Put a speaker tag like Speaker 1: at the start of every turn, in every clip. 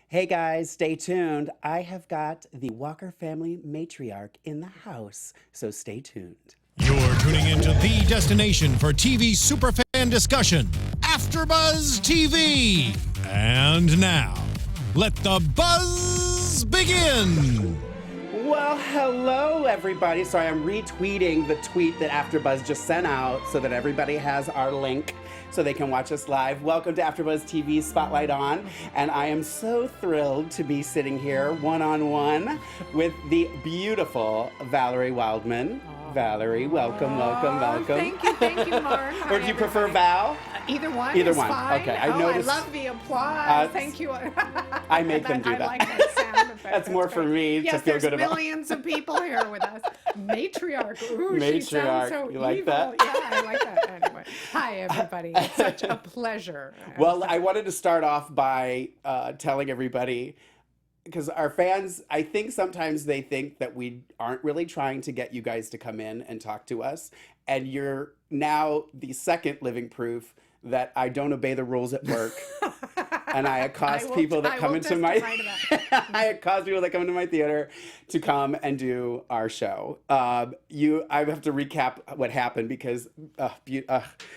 Speaker 1: Hey guys, stay tuned. I have got the Walker family matriarch in the house, so stay tuned.
Speaker 2: You're tuning into the destination for TV superfan discussion, AfterBuzz TV. And now, let the buzz begin.
Speaker 1: Well, hello everybody. Sorry, I'm retweeting the tweet that AfterBuzz just sent out so that everybody has our link so they can watch us live. Welcome to AfterBuzz TV Spotlight On, and I am so thrilled to be sitting here one-on-one with the beautiful Valerie Wildman. Valerie, welcome.
Speaker 3: Thank you, Mark.
Speaker 1: Or do you prefer Val?
Speaker 3: Either one.
Speaker 1: Either
Speaker 3: is
Speaker 1: one.
Speaker 3: Fine.
Speaker 1: Okay,
Speaker 3: I
Speaker 1: noticed.
Speaker 3: love the applause. Thank you.
Speaker 1: I make them do that.
Speaker 3: I like that sound effect.
Speaker 1: That's more for me to feel good about.
Speaker 3: Yes, there's millions of people here with us. Matriarch. Ooh, she sounds so
Speaker 1: You like
Speaker 3: evil.
Speaker 1: that?
Speaker 3: Yeah, I like that. Anyway, hi everybody. It's such a pleasure.
Speaker 1: Well, I wanted to start off by telling everybody, because our fans, I think sometimes they think that we aren't really trying to get you guys to come in and talk to us. And you're now the second living proof that I don't obey the rules at work. And I accost people that come into my I accost people that come into my theater to come and do our show. I have to recap what happened because it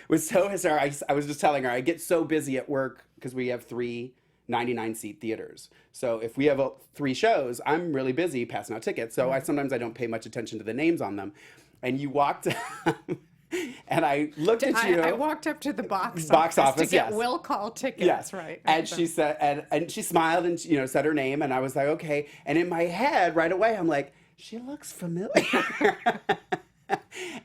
Speaker 1: was so hysterical. I was just telling her I get so busy at work because we have 3 99-seat theaters. So if we have 3 shows, I'm really busy passing out tickets. So sometimes I don't pay much attention to the names on them. And you walked and I looked at you.
Speaker 3: I walked up to the box
Speaker 1: office
Speaker 3: to get
Speaker 1: yes.
Speaker 3: will call tickets.
Speaker 1: Yes.
Speaker 3: Right.
Speaker 1: And she said, and she smiled and said her name, and I was like, okay. And in my head, right away, I'm like, she looks familiar.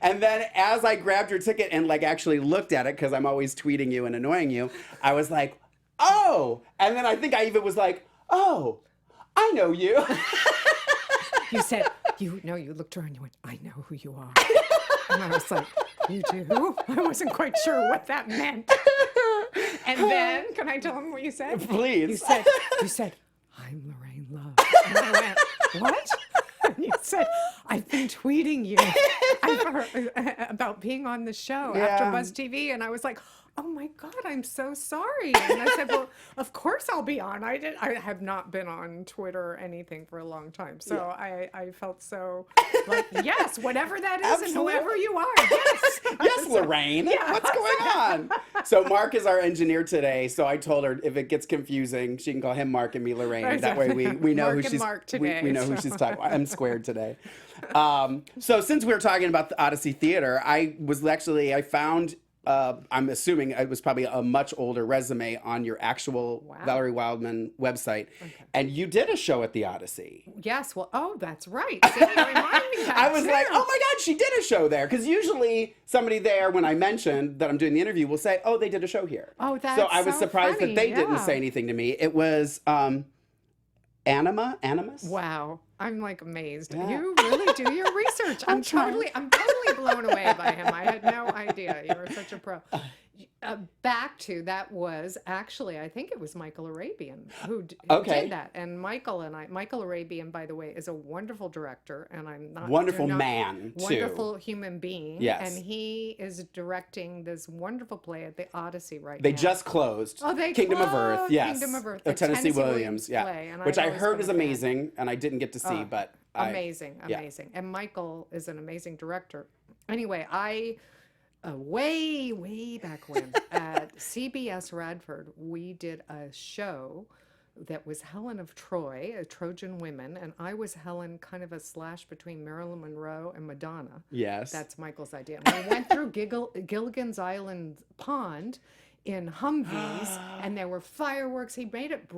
Speaker 1: And then as I grabbed your ticket and actually looked at it, because I'm always tweeting you and annoying you, I was like, oh. And then I think I even was like, oh, I know you.
Speaker 3: You said, you looked around and you went, I know who you are. And I was like, you do? I wasn't quite sure what that meant. And then, can I tell him what you said?
Speaker 1: Please.
Speaker 3: You said, I'm Lorraine Love. And I went, what? And you said, I've been tweeting you about being on the show after Buzz TV. And I was like, oh my God, I'm so sorry. And I said, well, of course I'll be on. I have not been on Twitter or anything for a long time. So I felt so like, yes, whatever that is.
Speaker 1: Absolutely.
Speaker 3: And whoever you are. Yes.
Speaker 1: Yes, Lorraine.
Speaker 3: Yeah.
Speaker 1: What's going on? So Mark is our engineer today. So I told her if it gets confusing, she can call him Mark and me Lorraine.
Speaker 3: Right,
Speaker 1: that way we know
Speaker 3: Mark
Speaker 1: who
Speaker 3: and
Speaker 1: she's
Speaker 3: Mark today,
Speaker 1: we know who she's talking about. I'm squared today. So since we were talking about the Odyssey Theater, I found I'm assuming it was probably a much older resume on your actual Valerie Wildman website. Okay. And you did a show at the Odyssey.
Speaker 3: Yes. Well, that's right. See, you remind me that
Speaker 1: I was like, oh my God, she did a show there. Because usually somebody there, when I mentioned that I'm doing the interview, will say, oh, they did a show here.
Speaker 3: Oh, that's
Speaker 1: so I was surprised
Speaker 3: funny.
Speaker 1: that they didn't say anything to me. It was Animus?
Speaker 3: Wow. I'm like amazed.
Speaker 1: Yeah.
Speaker 3: You really do your research. I'm totally blown away by him. I had no idea. You were such a pro. Back to that was actually, I think it was Michael Arabian who did that. And Michael Arabian, by the way, is a wonderful director, and
Speaker 1: wonderful man too.
Speaker 3: Wonderful human being.
Speaker 1: Yes.
Speaker 3: And he is directing this wonderful play at the Odyssey right now.
Speaker 1: They just closed.
Speaker 3: Oh, they
Speaker 1: Kingdom
Speaker 3: closed.
Speaker 1: of Earth. Yes.
Speaker 3: Kingdom of Earth.
Speaker 1: Of Tennessee Williams. Yeah.
Speaker 3: Play,
Speaker 1: which I
Speaker 3: I've
Speaker 1: heard
Speaker 3: always
Speaker 1: was
Speaker 3: been a fan.
Speaker 1: amazing, and I didn't get to see, but
Speaker 3: amazing. And Michael is an amazing director. Anyway, I way back when at CBS Radford, we did a show that was Helen of Troy, a Trojan Women, and I was Helen, kind of a slash between Marilyn Monroe and Madonna.
Speaker 1: Yes.
Speaker 3: That's Michael's idea. And we went through Gilligan's Island Pond in Humvees, and there were fireworks. He made it,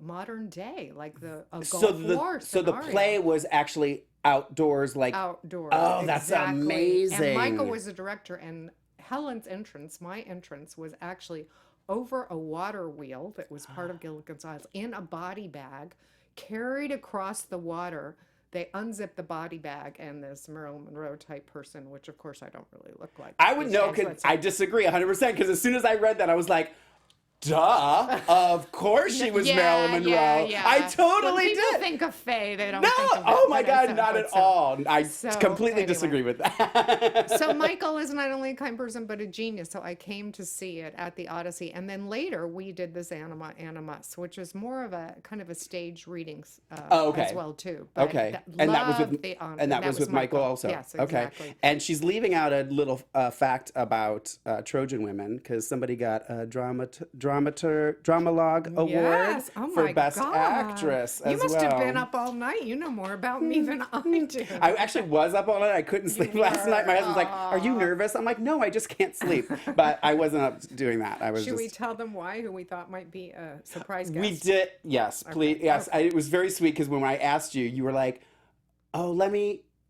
Speaker 3: modern day, like a Gulf War
Speaker 1: So the
Speaker 3: scenario.
Speaker 1: play was actually outdoors,
Speaker 3: outdoors.
Speaker 1: Oh, that's
Speaker 3: exactly.
Speaker 1: amazing.
Speaker 3: And Michael was the director, and Helen's entrance, my entrance, was actually over a water wheel that was part of Gilligan's Island in a body bag, carried across the water. They unzip the body bag, and this Marilyn Monroe type person, which of course I don't really look like.
Speaker 1: I would know, I disagree 100%, because as soon as I read that, I was like, duh. Of course she was Marilyn Monroe. I totally
Speaker 3: when people
Speaker 1: did.
Speaker 3: think of Faye, they don't
Speaker 1: No,
Speaker 3: think of
Speaker 1: oh my
Speaker 3: it,
Speaker 1: God, not at all. I completely
Speaker 3: anyway.
Speaker 1: disagree with that.
Speaker 3: So Michael is not only a kind person, but a genius. So I came to see it at the Odyssey. And then later we did this Animus, which is more of a kind of a stage reading as well, too. But
Speaker 1: And that was with Michael also.
Speaker 3: Yes, exactly.
Speaker 1: Okay. And she's leaving out a little fact about Trojan women, because somebody got a Dramalogue Award for Best Actress as well.
Speaker 3: You must have been up all night. You know more about me than I do.
Speaker 1: I actually was up all night. I couldn't sleep last night. My husband's like, "Are you nervous?" I'm like, "No, I just can't sleep." But I wasn't up doing that.
Speaker 3: Should we tell them why? Who we thought might be a surprise guest?
Speaker 1: We did. Yes, please. Okay. Yes, it was very sweet, because when I asked you, you were like, "Oh,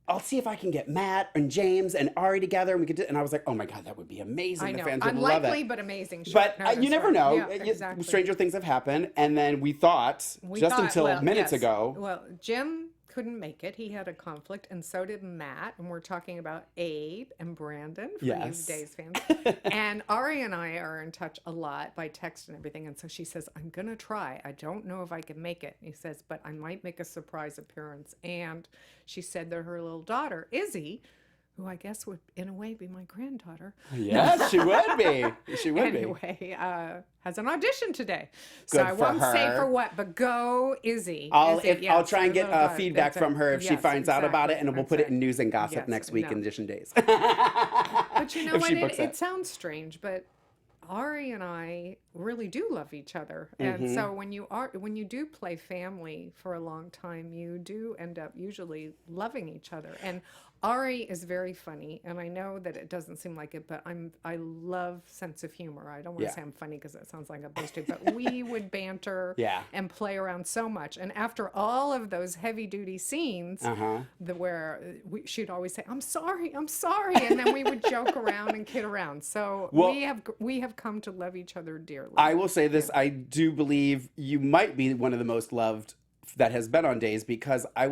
Speaker 1: I'll see if I can get Matt and James and Ari together, and we could do." And I was like, "Oh my God, that would be amazing.
Speaker 3: I know.
Speaker 1: The fans would love it."
Speaker 3: Unlikely, but amazing.
Speaker 1: But you never know.
Speaker 3: Yeah, exactly.
Speaker 1: Stranger things have happened, and then we thought until minutes ago.
Speaker 3: Well, Jim couldn't make it. He had a conflict, and so did Matt. And we're talking about Abe and Brandon for you Days fans. And Ari and I are in touch a lot by text and everything. And so she says, "I'm going to try. I don't know if I can make it." And he says, "But I might make a surprise appearance." And she said that her little daughter, Izzy, who I guess would, in a way, be my granddaughter.
Speaker 1: Yes, she would be. She would
Speaker 3: be. Has an audition today. So I won't say for what, but go Izzy.
Speaker 1: I'll try and get feedback from her if she finds out about it, and we'll put it in news and gossip next week in Edition Days.
Speaker 3: But you know what? It sounds strange, but Ari and I really do love each other. And so when you do play family for a long time, you do end up usually loving each other. And Ari is very funny, and I know that it doesn't seem like it, but I love sense of humor. I don't want to say I'm funny because it sounds like I'm supposed to, but we would banter and play around so much. And after all of those heavy duty scenes, where she'd always say, I'm sorry," and then we would joke around and kid around. So we have come to love each other dearly.
Speaker 1: I will say this: I do believe you might be one of the most loved that has been on Days, because I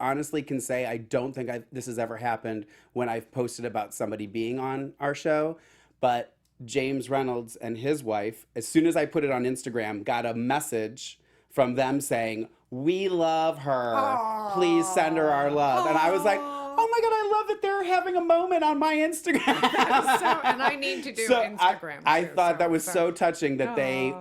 Speaker 1: honestly can say I don't think this has ever happened when I've posted about somebody being on our show, but James Reynolds and his wife, as soon as I put it on Instagram, got a message from them saying, "We love her. Aww. Please send her our love." And I was like, "Oh my God, I love that they're having a moment on my Instagram."
Speaker 3: And I need to do Instagram.
Speaker 1: I thought that was so touching that they,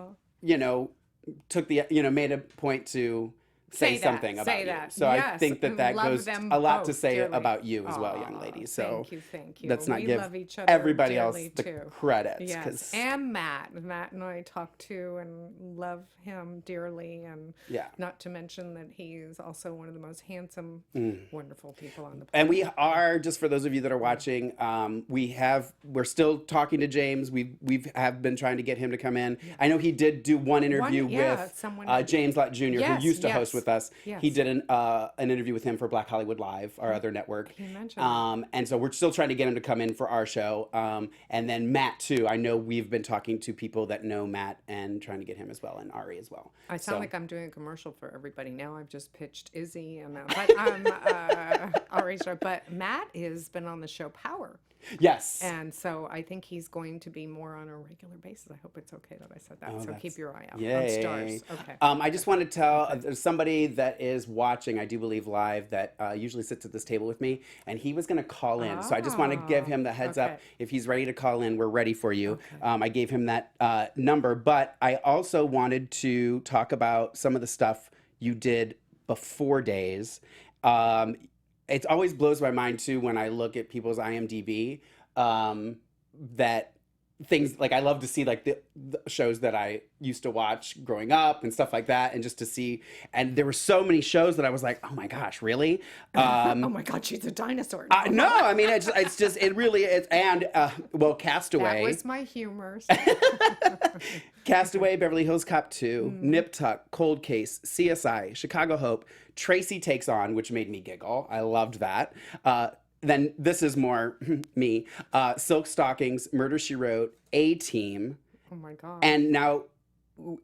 Speaker 1: took made a point to say something about you. So I think that goes a lot to say about you as well, young lady. So
Speaker 3: thank you.
Speaker 1: Let's not give everybody else the credit.
Speaker 3: Yes, and Matt and I talk to and love him dearly, and not to mention that he's also one of the most handsome, wonderful people on the planet.
Speaker 1: And we are, just for those of you that are watching, we're still talking to James. We have been trying to get him to come in. I know he did do one interview with James Lott Jr., who used to host with us.
Speaker 3: Yes.
Speaker 1: He did an interview with him for Black Hollywood Live, our other network.
Speaker 3: He mentioned
Speaker 1: and so we're still trying to get him to come in for our show. And then Matt too. I know we've been talking to people that know Matt and trying to get him as well, and Ari as well.
Speaker 3: I sound like I'm doing a commercial for everybody now. I've just pitched Izzy and Ari's show. But Matt has been on the show Power.
Speaker 1: Yes.
Speaker 3: And so I think he's going to be more on a regular basis. I hope it's okay that I said that. So keep your eye out on Stars. Okay.
Speaker 1: I just want to tell there's somebody that is watching, I do believe live, that usually sits at this table with me, and he was going to call in. So I just want to give him the heads up. If he's ready to call in, we're ready for you. I gave him that number, but I also wanted to talk about some of the stuff you did before Days. It always blows my mind too when I look at people's IMDb, that things like I love to see like the shows that I used to watch growing up and stuff like that, and just to see. And there were so many shows that I was like, oh my gosh, really?
Speaker 3: Oh my God, she's a dinosaur.
Speaker 1: No, I mean it really is. And Castaway.
Speaker 3: That was my humor.
Speaker 1: Castaway, Beverly Hills Cop II, Nip Tuck, Cold Case, CSI, Chicago Hope, Tracey Takes On, which made me giggle. I loved that. Then this is more me. Silk Stockings, Murder, She Wrote, A-Team.
Speaker 3: Oh my God.
Speaker 1: And now,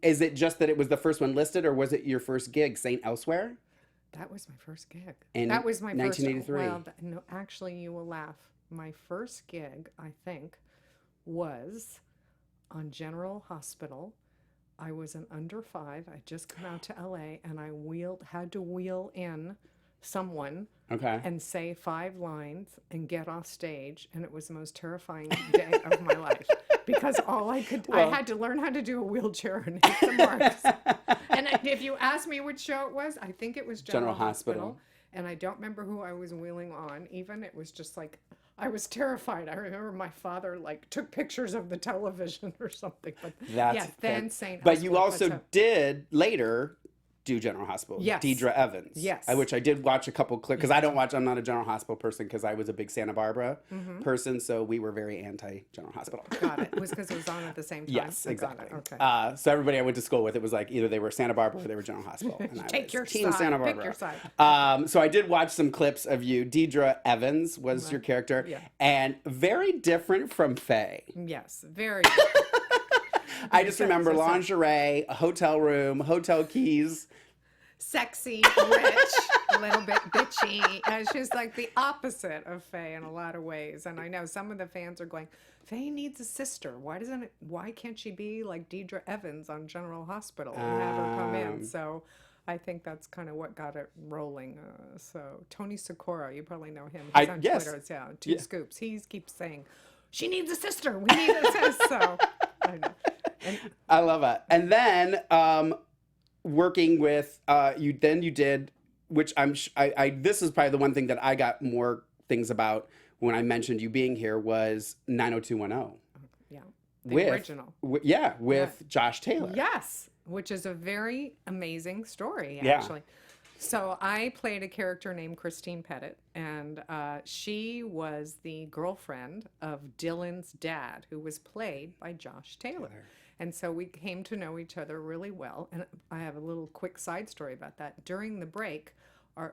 Speaker 1: is it just that it was the first one listed, or was it your first gig, Saint Elsewhere?
Speaker 3: That was my first gig.
Speaker 1: That was my 1983.
Speaker 3: Well, no, actually, you will laugh. My first gig, I think, was on General Hospital. I was an under 5. I'd just come out to LA, and I had to wheel in someone and say 5 lines and get off stage, and it was the most terrifying day of my life because I had to learn how to do a wheelchair and hit the marks. And if you ask me which show it was, I think it was General Hospital. And I don't remember who I was wheeling on even. It was just like, I was terrified. I remember my father took pictures of the television or something. But then St.
Speaker 1: But you also did later do General Hospital.
Speaker 3: Yes.
Speaker 1: Deidre Evans.
Speaker 3: Yes.
Speaker 1: Which I did watch a couple clips, because I'm not a General Hospital person, because I was a big Santa Barbara person, so we were very anti-General Hospital.
Speaker 3: Got it. It was because it was on at the same time?
Speaker 1: Yes, exactly.
Speaker 3: Okay.
Speaker 1: So everybody I went to school with, it was like either they were Santa Barbara or they were General Hospital. And I
Speaker 3: Take
Speaker 1: was
Speaker 3: your
Speaker 1: Team
Speaker 3: side.
Speaker 1: Santa Barbara.
Speaker 3: Pick your side.
Speaker 1: So I did watch some clips of you. Deidre Evans was your character, and very different from Faye.
Speaker 3: Yes, very.
Speaker 1: I just remember lingerie, a hotel room, hotel keys.
Speaker 3: Sexy, rich, a little bit bitchy. She's like the opposite of Faye in a lot of ways. And I know some of the fans are going, Faye needs a sister. Why can't she be like Deidre Evans on General Hospital and have her come in? So I think that's kind of what got it rolling. So Tony Sikora, you probably know him. He's on Twitter. Yeah, Two Scoops. He keeps saying, she needs a sister. We need a sister. So I know.
Speaker 1: I love it. And then working with you did, which this is probably the one thing that I got more things about when I mentioned you being here, was 90210.
Speaker 3: Yeah, the original.
Speaker 1: With Josh Taylor.
Speaker 3: Yes, which is a very amazing story, actually. So I played a character named Christine Petit, and she was the girlfriend of Dylan's dad, who was played by Josh Taylor. And so we came to know each other really well. And I have a little quick side story about that. During the break,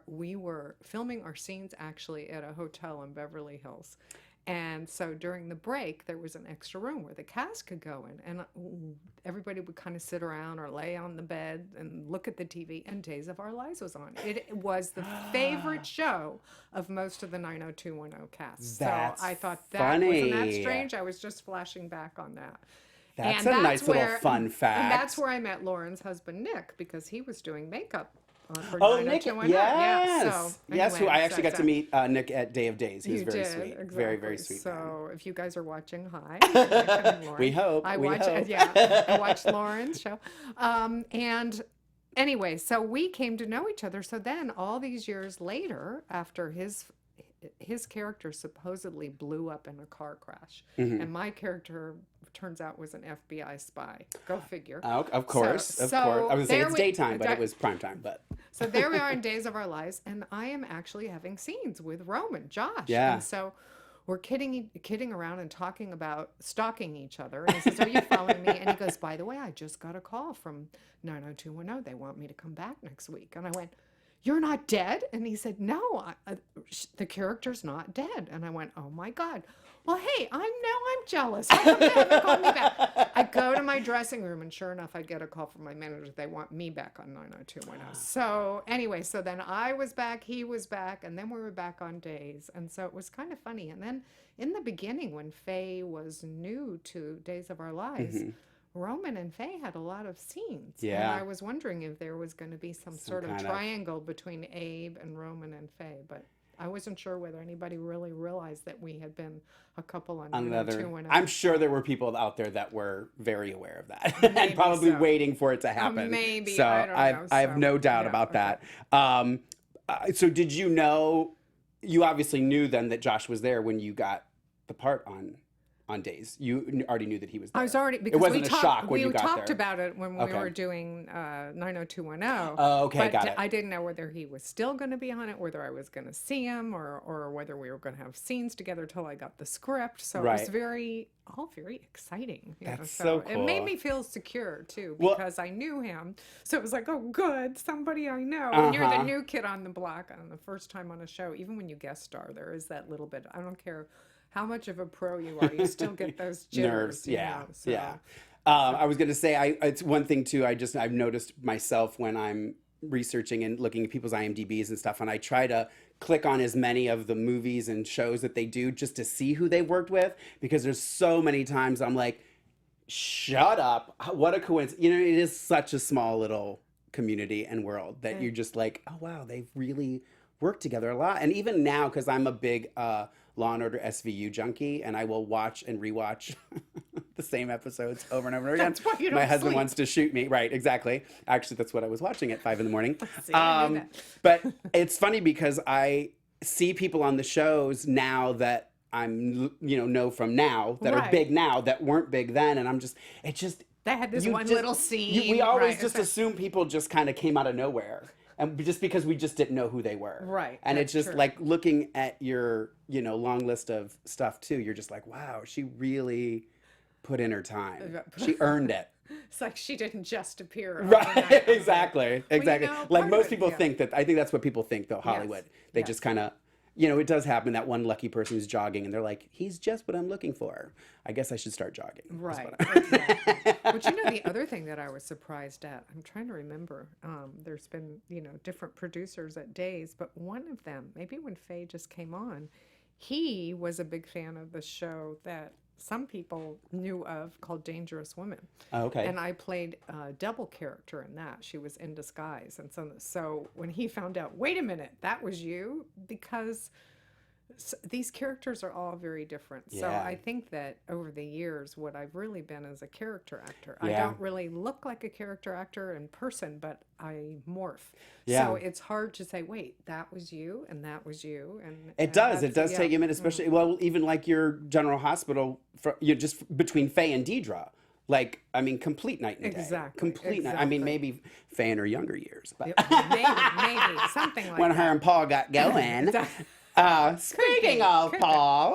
Speaker 3: we were filming our scenes actually at a hotel in Beverly Hills. And so during the break, there was an extra room where the cast could go in. And everybody would kind of sit around or lay on the bed and look at the TV. And Days of Our Lives was on. It was the favorite show of most of the 90210 cast.
Speaker 1: That's
Speaker 3: so I thought
Speaker 1: funny.
Speaker 3: Wasn't that strange? I was just flashing back on that.
Speaker 1: That's a nice little fun fact.
Speaker 3: And that's where I met Lauren's husband, Nick, because he was doing makeup for
Speaker 1: Nick,
Speaker 3: 90210.
Speaker 1: yes.
Speaker 3: Anyway,
Speaker 1: who I actually got to meet Nick at Day of Days. He was very sweet.
Speaker 3: Exactly.
Speaker 1: Very, very sweet.
Speaker 3: So if you guys are watching, hi.
Speaker 1: We hope.
Speaker 3: I watched Lauren's show. And anyway, so we came to know each other. So then all these years later, after his character supposedly blew up in a car crash, and my character turns out was an FBI spy. Go figure.
Speaker 1: Oh, of course, of course. I was gonna say it's daytime, but it was prime time. But
Speaker 3: so there we are in Days of Our Lives, and I am actually having scenes with Roman, Josh.
Speaker 1: Yeah.
Speaker 3: And so we're kidding around and talking about stalking each other. And he says, "Are you following me?" And he goes, "By the way, I just got a call from 90210. They want me to come back next week." And I went, "You're not dead?" And he said, "No, the character's not dead." And I went, "Oh my God. Well, hey, I'm jealous. How come they haven't called me back?" I go to my dressing room, and sure enough, I get a call from my manager. They want me back on 90210. So anyway, so then I was back, he was back, and then we were back on Days. And so it was kind of funny. And then in the beginning, when Faye was new to Days of Our Lives, Roman and Faye had a lot of scenes.
Speaker 1: Yeah.
Speaker 3: And I was wondering if there was going to be some sort of triangle between Abe and Roman and Faye, but I wasn't sure whether anybody really realized that we had been a couple on 90210.
Speaker 1: I'm sure there were people out there that were very aware of that and probably waiting for it to happen.
Speaker 3: Maybe.
Speaker 1: So
Speaker 3: I don't know.
Speaker 1: I have no doubt about that. So did you know, you obviously knew then that Josh was there when you got the part on Days. You already knew that he was there.
Speaker 3: I was already, because
Speaker 1: it wasn't a shock when you got there.
Speaker 3: We talked about it when we were doing 90210.
Speaker 1: Oh, okay,
Speaker 3: but
Speaker 1: got it.
Speaker 3: I didn't know whether he was still going to be on it, whether I was going to see him, or whether we were going to have scenes together till I got the script. So it was all very exciting.
Speaker 1: That's so cool.
Speaker 3: It made me feel secure too, because I knew him. So it was like, oh, good, somebody I know. When you're the new kid on the block on the first time on a show, even when you guest star, there is that little bit. I don't care how much of a pro you are, you still get those jitters.
Speaker 1: Nerves, yeah. I was going to say, it's one thing too, I've noticed myself when I'm researching and looking at people's IMDb's and stuff, and I try to click on as many of the movies and shows that they do just to see who they worked with, because there's so many times I'm like, Shut up. What a coincidence. You know, it is such a small little community and world that you're just like, oh, wow, they've really worked together a lot. And even now, because I'm a big Law and Order SVU junkie, and I will watch and rewatch the same episodes over and over and over again.
Speaker 3: That's why you don't
Speaker 1: My husband
Speaker 3: sleep.
Speaker 1: wants to shoot me. Right, exactly. Actually, that's what I was watching at 5 in the morning.
Speaker 3: See, I knew that.
Speaker 1: But it's funny because I see people on the shows now that I'm, know from now, that are
Speaker 3: Right.
Speaker 1: big now, that weren't big then. And I'm just,
Speaker 3: They had this
Speaker 1: you
Speaker 3: one
Speaker 1: just-
Speaker 3: little scene.
Speaker 1: we always
Speaker 3: right,
Speaker 1: just assume people just kind of came out of nowhere. And just because we just didn't know who they were.
Speaker 3: Right,
Speaker 1: And it's
Speaker 3: that's
Speaker 1: just
Speaker 3: true.
Speaker 1: like looking at your, long list of stuff too, you're just like, wow, she really put in her time. She earned it.
Speaker 3: It's like she didn't just appear.
Speaker 1: Right,
Speaker 3: overnight.
Speaker 1: exactly. Exactly.
Speaker 3: know,
Speaker 1: Like
Speaker 3: part
Speaker 1: most
Speaker 3: of it,
Speaker 1: people
Speaker 3: yeah.
Speaker 1: think that, I think that's what people think though, Hollywood. They
Speaker 3: yes.
Speaker 1: just kind of, it does happen that one lucky person who's jogging and they're like, he's just what I'm looking for. I guess I should start jogging. is
Speaker 3: Right.
Speaker 1: what I-
Speaker 3: Exactly. But the other thing that I was surprised at, I'm trying to remember, there's been, different producers at Days, but one of them, maybe when Faye just came on, he was a big fan of the show that some people knew of called Dangerous Women.
Speaker 1: Oh, okay.
Speaker 3: And I played a double character in that. She was in disguise. And so when he found out, wait a minute, that was you? Because these characters are all very different. So
Speaker 1: Yeah.
Speaker 3: I think that over the years, what I've really been is a character actor. I
Speaker 1: Yeah.
Speaker 3: don't really look like a character actor in person, but I morph.
Speaker 1: Yeah.
Speaker 3: So it's hard to say, wait, that was you and that was you. And
Speaker 1: It does.
Speaker 3: that's-
Speaker 1: It does
Speaker 3: yeah.
Speaker 1: take a minute, especially, well, even like your General Hospital, just between Faye and Deidre. Like, I mean, complete night and day.
Speaker 3: Exactly,
Speaker 1: Complete night. I mean,
Speaker 3: exactly.
Speaker 1: maybe Faye in her younger years, but
Speaker 3: Maybe, something like
Speaker 1: when
Speaker 3: that.
Speaker 1: her and Paul got going. Speaking of
Speaker 3: Could be.
Speaker 1: Paul,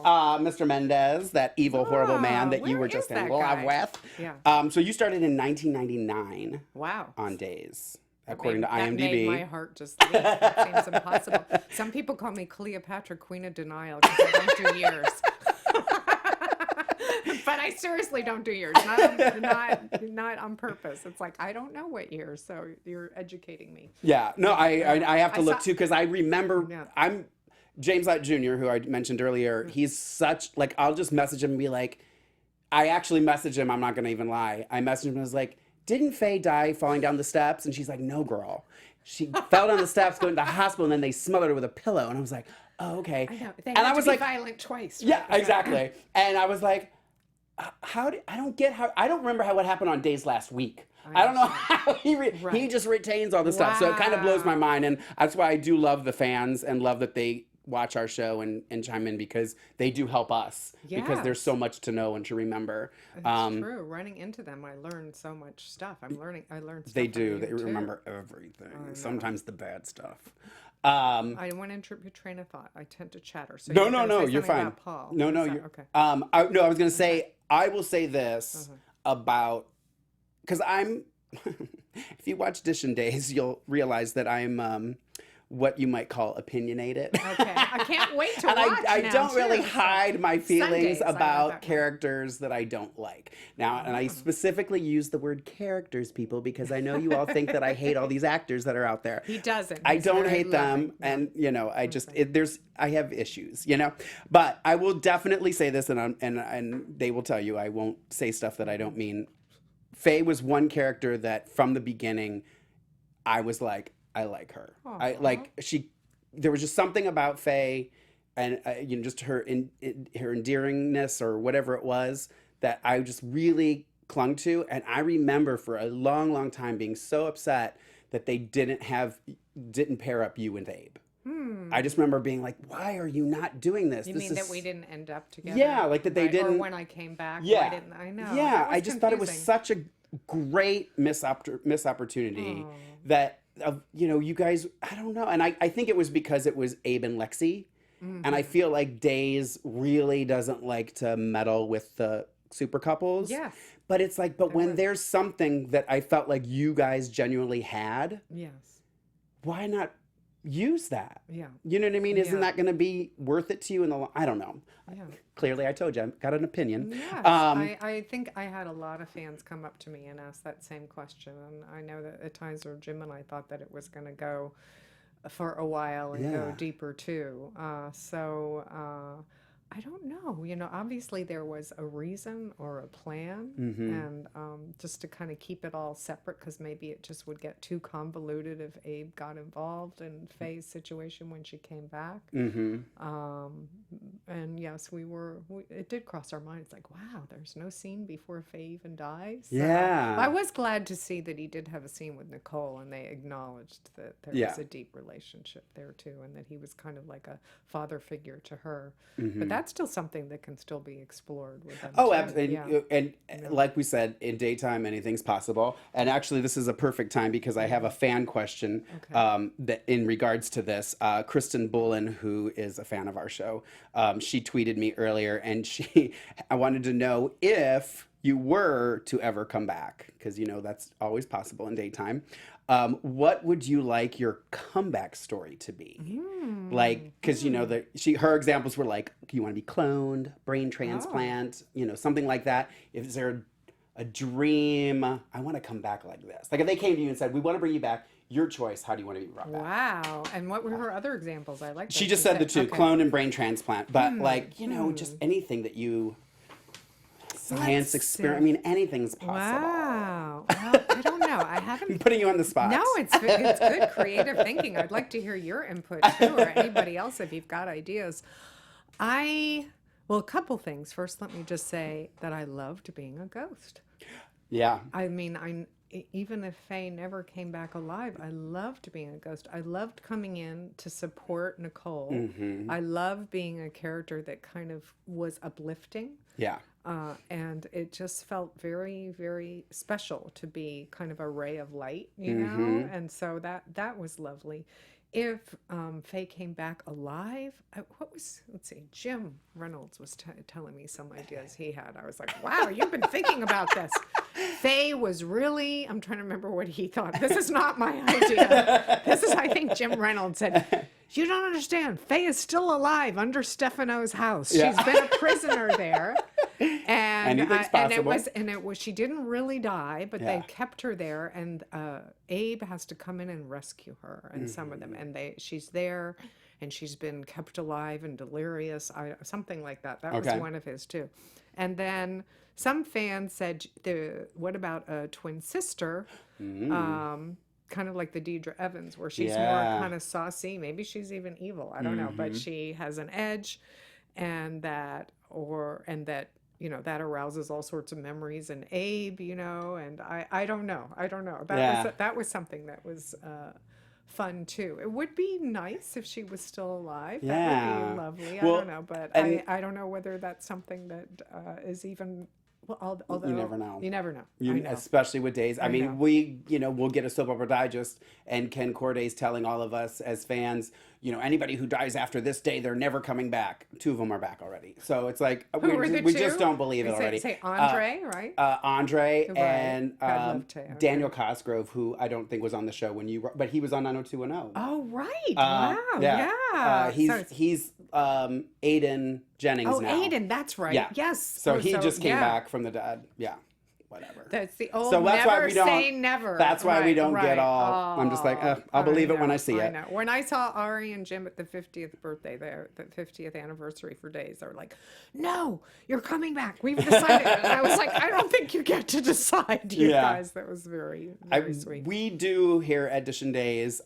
Speaker 3: Oh.
Speaker 1: Mr. Mendez, that evil, horrible man that you
Speaker 3: where
Speaker 1: were
Speaker 3: is
Speaker 1: just in
Speaker 3: that
Speaker 1: love
Speaker 3: guy?
Speaker 1: with.
Speaker 3: Yeah.
Speaker 1: So you started in 1999
Speaker 3: Wow.
Speaker 1: on Days, according to
Speaker 3: That
Speaker 1: IMDb.
Speaker 3: made my heart just leap. That seems impossible. Some people call me Cleopatra, Queen of Denial, because I don't do years. But I seriously don't do years. Not on purpose. It's like I don't know what year, so you're educating me.
Speaker 1: Yeah, no, I have to
Speaker 3: I
Speaker 1: look
Speaker 3: saw-
Speaker 1: too because I remember
Speaker 3: Yeah.
Speaker 1: I'm James Lott Jr., who I mentioned earlier. He's such like I'll just message him and be like, I actually messaged him. I'm not gonna even lie. I messaged him and was like, didn't Faye die falling down the steps? And she's like, no, girl. She fell down the steps, going to the hospital, and then they smothered her with a pillow. And I was like, oh, okay.
Speaker 3: I know. They
Speaker 1: and
Speaker 3: had
Speaker 1: I
Speaker 3: to
Speaker 1: was
Speaker 3: be
Speaker 1: like,
Speaker 3: violent twice.
Speaker 1: yeah,
Speaker 3: right?
Speaker 1: exactly. And I was like, I don't remember how what happened on Days last week. I don't know how he just retains all this stuff. So it kind of blows my mind. And that's why I do love the fans and love that they watch our show and chime in because they do help us because there's
Speaker 3: Yes.
Speaker 1: so much to know and to remember.
Speaker 3: It's true. Running into them, I learned so much stuff. I learned stuff.
Speaker 1: They
Speaker 3: from
Speaker 1: do.
Speaker 3: you,
Speaker 1: They
Speaker 3: too.
Speaker 1: remember everything. Sometimes the bad stuff.
Speaker 3: I went into your train of thought. I tend to chatter. So
Speaker 1: No,
Speaker 3: you're
Speaker 1: no,
Speaker 3: gonna
Speaker 1: no.
Speaker 3: say
Speaker 1: You're
Speaker 3: something
Speaker 1: fine.
Speaker 3: about Paul.
Speaker 1: No, no.
Speaker 3: Is that-
Speaker 1: You're
Speaker 3: okay.
Speaker 1: I was gonna say. I will say this about because I'm. If you watch Dish and Days, you'll realize that I'm what you might call opinionated.
Speaker 3: Okay. I can't wait to
Speaker 1: And
Speaker 3: watch
Speaker 1: I
Speaker 3: now,
Speaker 1: don't really
Speaker 3: too.
Speaker 1: hide my feelings
Speaker 3: Sundays, I love
Speaker 1: about
Speaker 3: that one.
Speaker 1: characters that I don't like. Now, and I specifically use the word characters, people, because I know you all think that I hate all these actors that are out there.
Speaker 3: He doesn't.
Speaker 1: I
Speaker 3: He's
Speaker 1: don't
Speaker 3: very
Speaker 1: hate them,
Speaker 3: loving.
Speaker 1: and I just I have issues, But I will definitely say this, and they will tell you I won't say stuff that I don't mean. Faye was one character that from the beginning, I was like, I like her. I like there was just something about Faye, and just her her endearingness or whatever it was that I just really clung to, and I remember for a long, long time being so upset that they didn't pair up you and Abe. I just remember being like, why are you not doing this?
Speaker 3: You
Speaker 1: This
Speaker 3: mean
Speaker 1: is...
Speaker 3: that we didn't end up together?
Speaker 1: Yeah, like that they
Speaker 3: Right?
Speaker 1: didn't.
Speaker 3: Or when I came back,
Speaker 1: Yeah.
Speaker 3: why didn't I know?
Speaker 1: Yeah,
Speaker 3: That was
Speaker 1: I just thought it was
Speaker 3: confusing.
Speaker 1: such a great missed opportunity that you guys, I don't know. And I think it was because it was Abe and Lexi. And I feel like Days really doesn't like to meddle with the super couples.
Speaker 3: Yes.
Speaker 1: But it's like, but when
Speaker 3: would.
Speaker 1: there's something that I felt like you guys genuinely had,
Speaker 3: Yes.
Speaker 1: why not use that?
Speaker 3: Yeah.
Speaker 1: You know what I mean? Isn't
Speaker 3: Yeah.
Speaker 1: that going to be worth it to you in the long? I don't know.
Speaker 3: Yeah.
Speaker 1: Clearly, I told you, I've got an opinion.
Speaker 3: Yes, I think I had a lot of fans come up to me and ask that same question, and I know that at times where Jim and I thought that it was going to go for a while and
Speaker 1: Yeah.
Speaker 3: go deeper too. I don't know. Obviously there was a reason or a plan,
Speaker 1: Mm-hmm.
Speaker 3: and just to kind of keep it all separate, because maybe it just would get too convoluted if Abe got involved in Faye's situation when she came back.
Speaker 1: Mm-hmm.
Speaker 3: And yes, it did cross our minds, like, wow, there's no scene before Faye even dies.
Speaker 1: Yeah.
Speaker 3: I was glad to see that he did have a scene with Nicole, and they acknowledged that there was a deep relationship there too, and that he was kind of like a father figure to her. But that's still something that can still be explored with them.
Speaker 1: Oh,
Speaker 3: too.
Speaker 1: absolutely.
Speaker 3: Yeah.
Speaker 1: And like we said, in daytime, anything's possible. And actually, this is a perfect time because I have a fan question that in regards to this. Kristen Bullen, who is a fan of our show, she tweeted me earlier, and I wanted to know if you were to ever come back, because that's always possible in daytime. What would you like your comeback story to be? Like, because her examples were like, you want to be cloned, brain transplant, something like that. Is there a dream? I want to come back like this. Like if they came to you and said, we want to bring you back, your choice. How do you want to be brought back?
Speaker 3: Wow. And what were her other examples? I like.
Speaker 1: She just said the two, clone and brain transplant. But just anything that you. Science experiment. I mean, anything's possible.
Speaker 3: Wow. Well, I don't know. I haven't.
Speaker 1: I'm putting you on the spot.
Speaker 3: No, it's good creative thinking. I'd like to hear your input too, or anybody else if you've got ideas. Well, a couple things. First, let me just say that I loved being a ghost.
Speaker 1: Yeah.
Speaker 3: I mean, even if Faye never came back alive, I loved being a ghost. I loved coming in to support Nicole.
Speaker 1: Mm-hmm.
Speaker 3: I love being a character that kind of was uplifting.
Speaker 1: Yeah.
Speaker 3: And it just felt very, very special to be kind of a ray of light, know? And so that was lovely. If Faye came back alive, let's see, Jim Reynolds was telling me some ideas he had. I was like, wow, you've been thinking about this. Faye was really, I'm trying to remember what he thought. This is not my idea. This is, I think Jim Reynolds said, you don't understand. Faye is still alive under Stefano's house.
Speaker 1: Yeah.
Speaker 3: She's been a prisoner there. And
Speaker 1: Anything's possible.
Speaker 3: it was she didn't really die, but they kept her there, and Abe has to come in and rescue her, and some of them, and she's there, and she's been kept alive and delirious, something like that. That was one of his too. And then some fans said, what about a twin sister? Kind of like the Deidre Evans, where she's more kind of saucy. Maybe she's even evil. I don't know, but she has an edge, and that that arouses all sorts of memories in Abe, and I don't know. That was something that was fun too. It would be nice if she was still alive. That would be lovely. I don't know, but I don't know whether that's something that is even. Well, although
Speaker 1: you never know.
Speaker 3: You never know.
Speaker 1: Especially with days. I mean, we'll get a soap opera digest, and Ken Corday's telling all of us as fans, anybody who dies after this day, they're never coming back. 2 of them are back already. So it's like we just don't believe it already.
Speaker 3: Say Andre, right?
Speaker 1: Andre and Daniel
Speaker 3: Okay.
Speaker 1: Cosgrove, who I don't think was on the show but he was on 90210.
Speaker 3: Oh, right. Wow. Yeah.
Speaker 1: He's Aiden Jennings now.
Speaker 3: Oh, Aiden, that's right.
Speaker 1: Yeah.
Speaker 3: Yes.
Speaker 1: So he just came back from the dead. Yeah. Whatever.
Speaker 3: That's the old never say never.
Speaker 1: That's why we don't get all. I'm just like, I'll believe it when I see it.
Speaker 3: I know. When I saw Ari and Jim at the 50th birthday, the 50th anniversary for Days, they were like, "No, you're coming back. We've decided." And I was like, "I don't think you get to decide, you guys." That was very, very sweet.
Speaker 1: We do here at Edition Days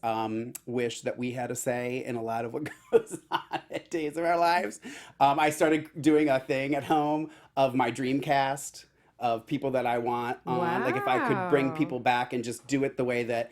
Speaker 1: wish that we had a say in a lot of what goes on at Days of Our Lives. I started doing a thing at home of my dream cast of people that I want on, like if I could bring people back and just do it the way that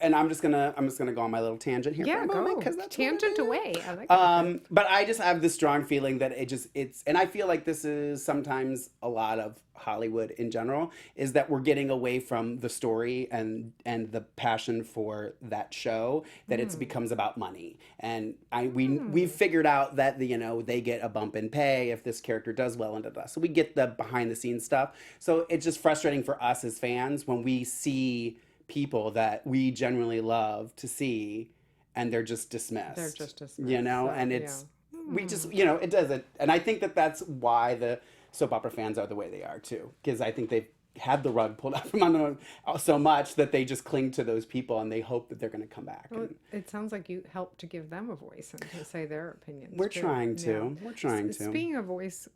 Speaker 1: and I'm just gonna go on my little tangent here for a moment, because that's
Speaker 3: tangent away. I like that.
Speaker 1: But I just have this strong feeling that it's and I feel like this is sometimes a lot of Hollywood in general, is that we're getting away from the story and the passion for that show, that it becomes about money. And we've figured out that they get a bump in pay if this character does well, and so we get the behind the scenes stuff. So it's just frustrating for us as fans when we see people that we genuinely love to see and they're just dismissed. And it's we just it doesn't. And I think that that's why the soap opera fans are the way they are too, because I think had the rug pulled out from under them so much that they just cling to those people and they hope that they're going to come back.
Speaker 3: Well,
Speaker 1: And
Speaker 3: it sounds like you help to give them a voice and to say their opinions.
Speaker 1: we're
Speaker 3: too.
Speaker 1: trying to.
Speaker 3: Yeah.
Speaker 1: We're trying to.
Speaker 3: Speaking of voice,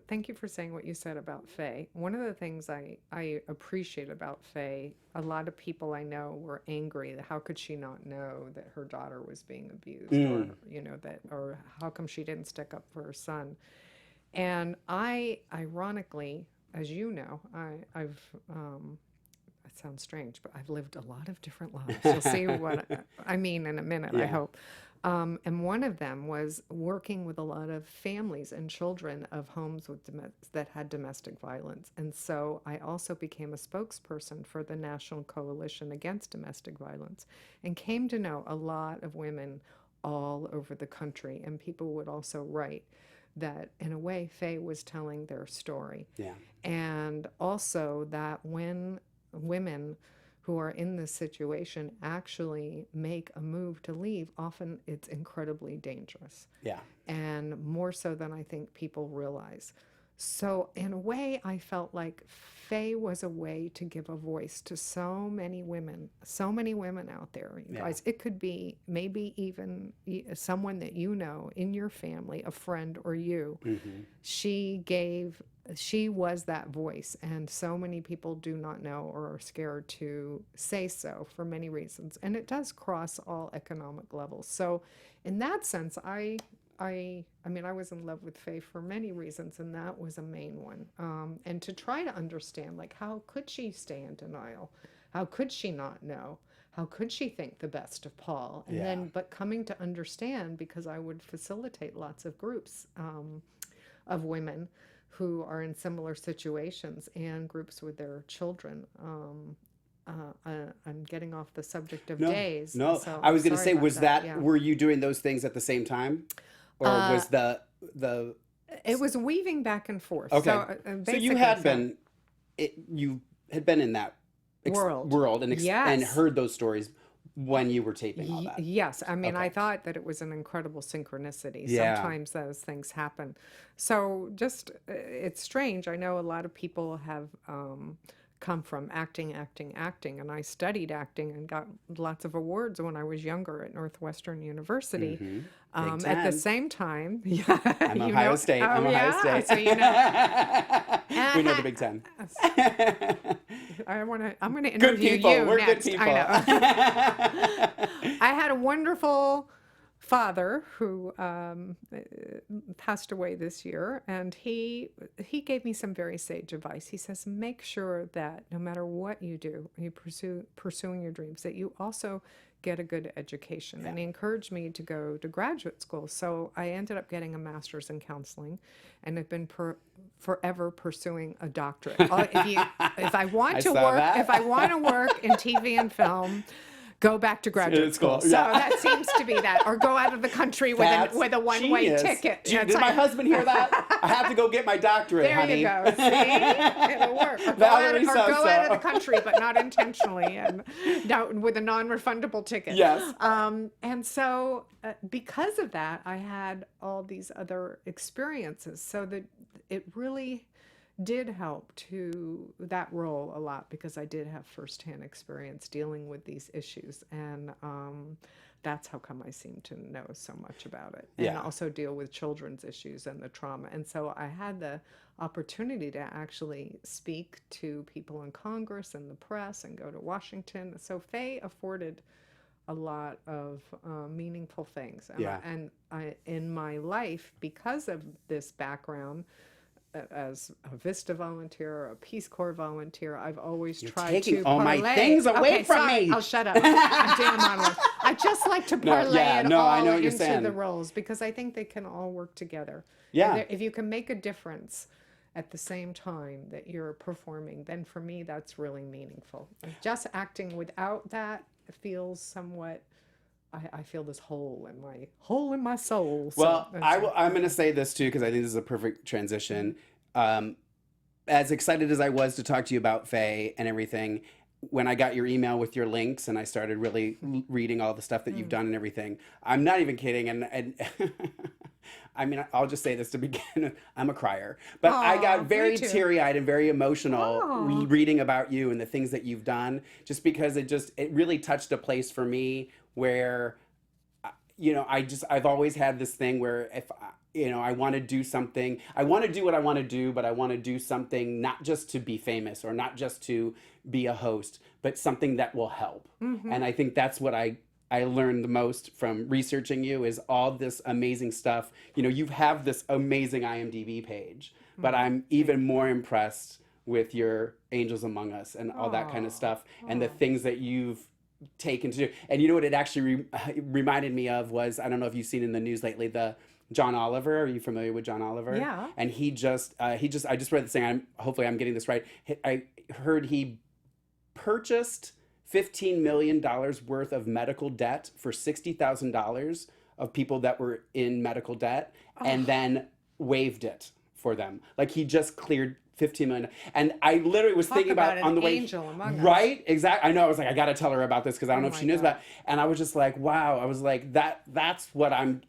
Speaker 3: thank you for saying what you said about Faye. One of the things I appreciate about Faye, a lot of people I know were angry. How could she not know that her daughter was being abused, or or how come she didn't stick up for her son? And I, ironically, as you know, I've it sounds strange, but I've lived a lot of different lives. You'll see what I mean in a minute, I hope. And one of them was working with a lot of families and children of homes with that had domestic violence. And so I also became a spokesperson for the National Coalition Against Domestic Violence and came to know a lot of women all over the country. And people would also write that, in a way, Faye was telling their story.
Speaker 1: Yeah.
Speaker 3: And also that when women who are in this situation actually make a move to leave, often it's incredibly dangerous.
Speaker 1: Yeah.
Speaker 3: And more so than I think people realize. So in a way, I felt like Faye was a way to give a voice to so many women out there. You guys, it could be maybe even someone that you know in your family, a friend or you. Mm-hmm. She was that voice, and so many people do not know or are scared to say so for many reasons. And it does cross all economic levels. So in that sense, I mean, I was in love with Faye for many reasons, and that was a main one. And to try to understand, like, how could she stay in denial? How could she not know? How could she think the best of Paul? And then, but coming to understand, because I would facilitate lots of groups of women who are in similar situations and groups with their children. I'm getting off the subject of days.
Speaker 1: No,
Speaker 3: so
Speaker 1: I was going to say,
Speaker 3: was that
Speaker 1: were you doing those things at the same time? Or was the...
Speaker 3: It was weaving back and forth.
Speaker 1: Okay.
Speaker 3: So
Speaker 1: you had been in that world and heard those stories when you were taping all that.
Speaker 3: Yes. I mean, I thought that it was an incredible synchronicity. Yeah. Sometimes those things happen. So just, it's strange. I know a lot of people have come from acting, and I studied acting and got lots of awards when I was younger at Northwestern University. Mm-hmm. At the same time,
Speaker 1: I'm Ohio State. Ohio State.
Speaker 3: So you know,
Speaker 1: we know the Big Ten.
Speaker 3: I'm going to interview
Speaker 1: good people.
Speaker 3: you
Speaker 1: We're
Speaker 3: next.
Speaker 1: good people.
Speaker 3: I know. I had a wonderful father who passed away this year, and he gave me some very sage advice. He says, make sure that no matter what you do, you pursuing your dreams, that you also get a good education. Yeah. And he encouraged me to go to graduate school. So I ended up getting a master's in counseling, and have been forever pursuing a doctorate. If I want to work in TV and film, go back to graduate school. So that seems to be that. Or go out of the country with a one-way ticket.
Speaker 1: Did my husband hear that? I have to go get my doctorate, honey.
Speaker 3: There you go. See? It'll work. Or go out of the country, but not intentionally, and with a non-refundable ticket.
Speaker 1: Yes.
Speaker 3: And so because of that, I had all these other experiences. So that it really did help to that role a lot, because I did have firsthand experience dealing with these issues, and that's how come I seem to know so much about it, and also deal with children's issues and the trauma. And so I had the opportunity to actually speak to people in Congress and the press and go to Washington. So Faye afforded a lot of meaningful things. And I, in my life, because of this background, as a VISTA volunteer, a Peace Corps volunteer, I've always tried to parlay.
Speaker 1: All my things away from me.
Speaker 3: I'll shut up. I'm doing a monologue. I just like to parlay it all into the roles, because I think they can all work together. Yeah. If you can make a difference at the same time that you're performing, then for me, that's really meaningful. Just acting without that feels somewhat... I feel this hole in my soul.
Speaker 1: Well, I'm going to say this too, because I think this is a perfect transition. As excited as I was to talk to you about Faye and everything, when I got your email with your links and I started really reading all the stuff that you've done and everything, I'm not even kidding. And I mean, I'll just say this to begin with. I'm a crier. But I
Speaker 3: Aw,
Speaker 1: got
Speaker 3: me
Speaker 1: very
Speaker 3: too.
Speaker 1: teary-eyed and very emotional
Speaker 3: Aw.
Speaker 1: reading about you and the things that you've done, just because it really touched a place for me where, I've always had this thing where if, I want to do something, I want to do what I want to do, but I want to do something not just to be famous or not just to be a host, but something that will help. And I think that's what I learned the most from researching you is all this amazing stuff. You have this amazing IMDb page, but I'm even more impressed with your Angels Among Us and all that kind of stuff and the things that you've taken to do. And you know what it actually reminded me of was, I don't know if you've seen in the news lately, the John Oliver. Are you familiar with John Oliver?
Speaker 3: Yeah.
Speaker 1: And I just read this thing. Hopefully I'm getting this right. I heard he purchased $15 million worth of medical debt for $60,000 of people that were in medical debt and then waived it for them. Like he just cleared $15 million. And I literally was thinking about on the way.
Speaker 3: Angel among us.
Speaker 1: Right? Exactly. I know. I was like, I got to tell her about this because I don't know if
Speaker 3: my
Speaker 1: she knows
Speaker 3: God.
Speaker 1: about it. And I was just like, wow. I was like, that's what I'm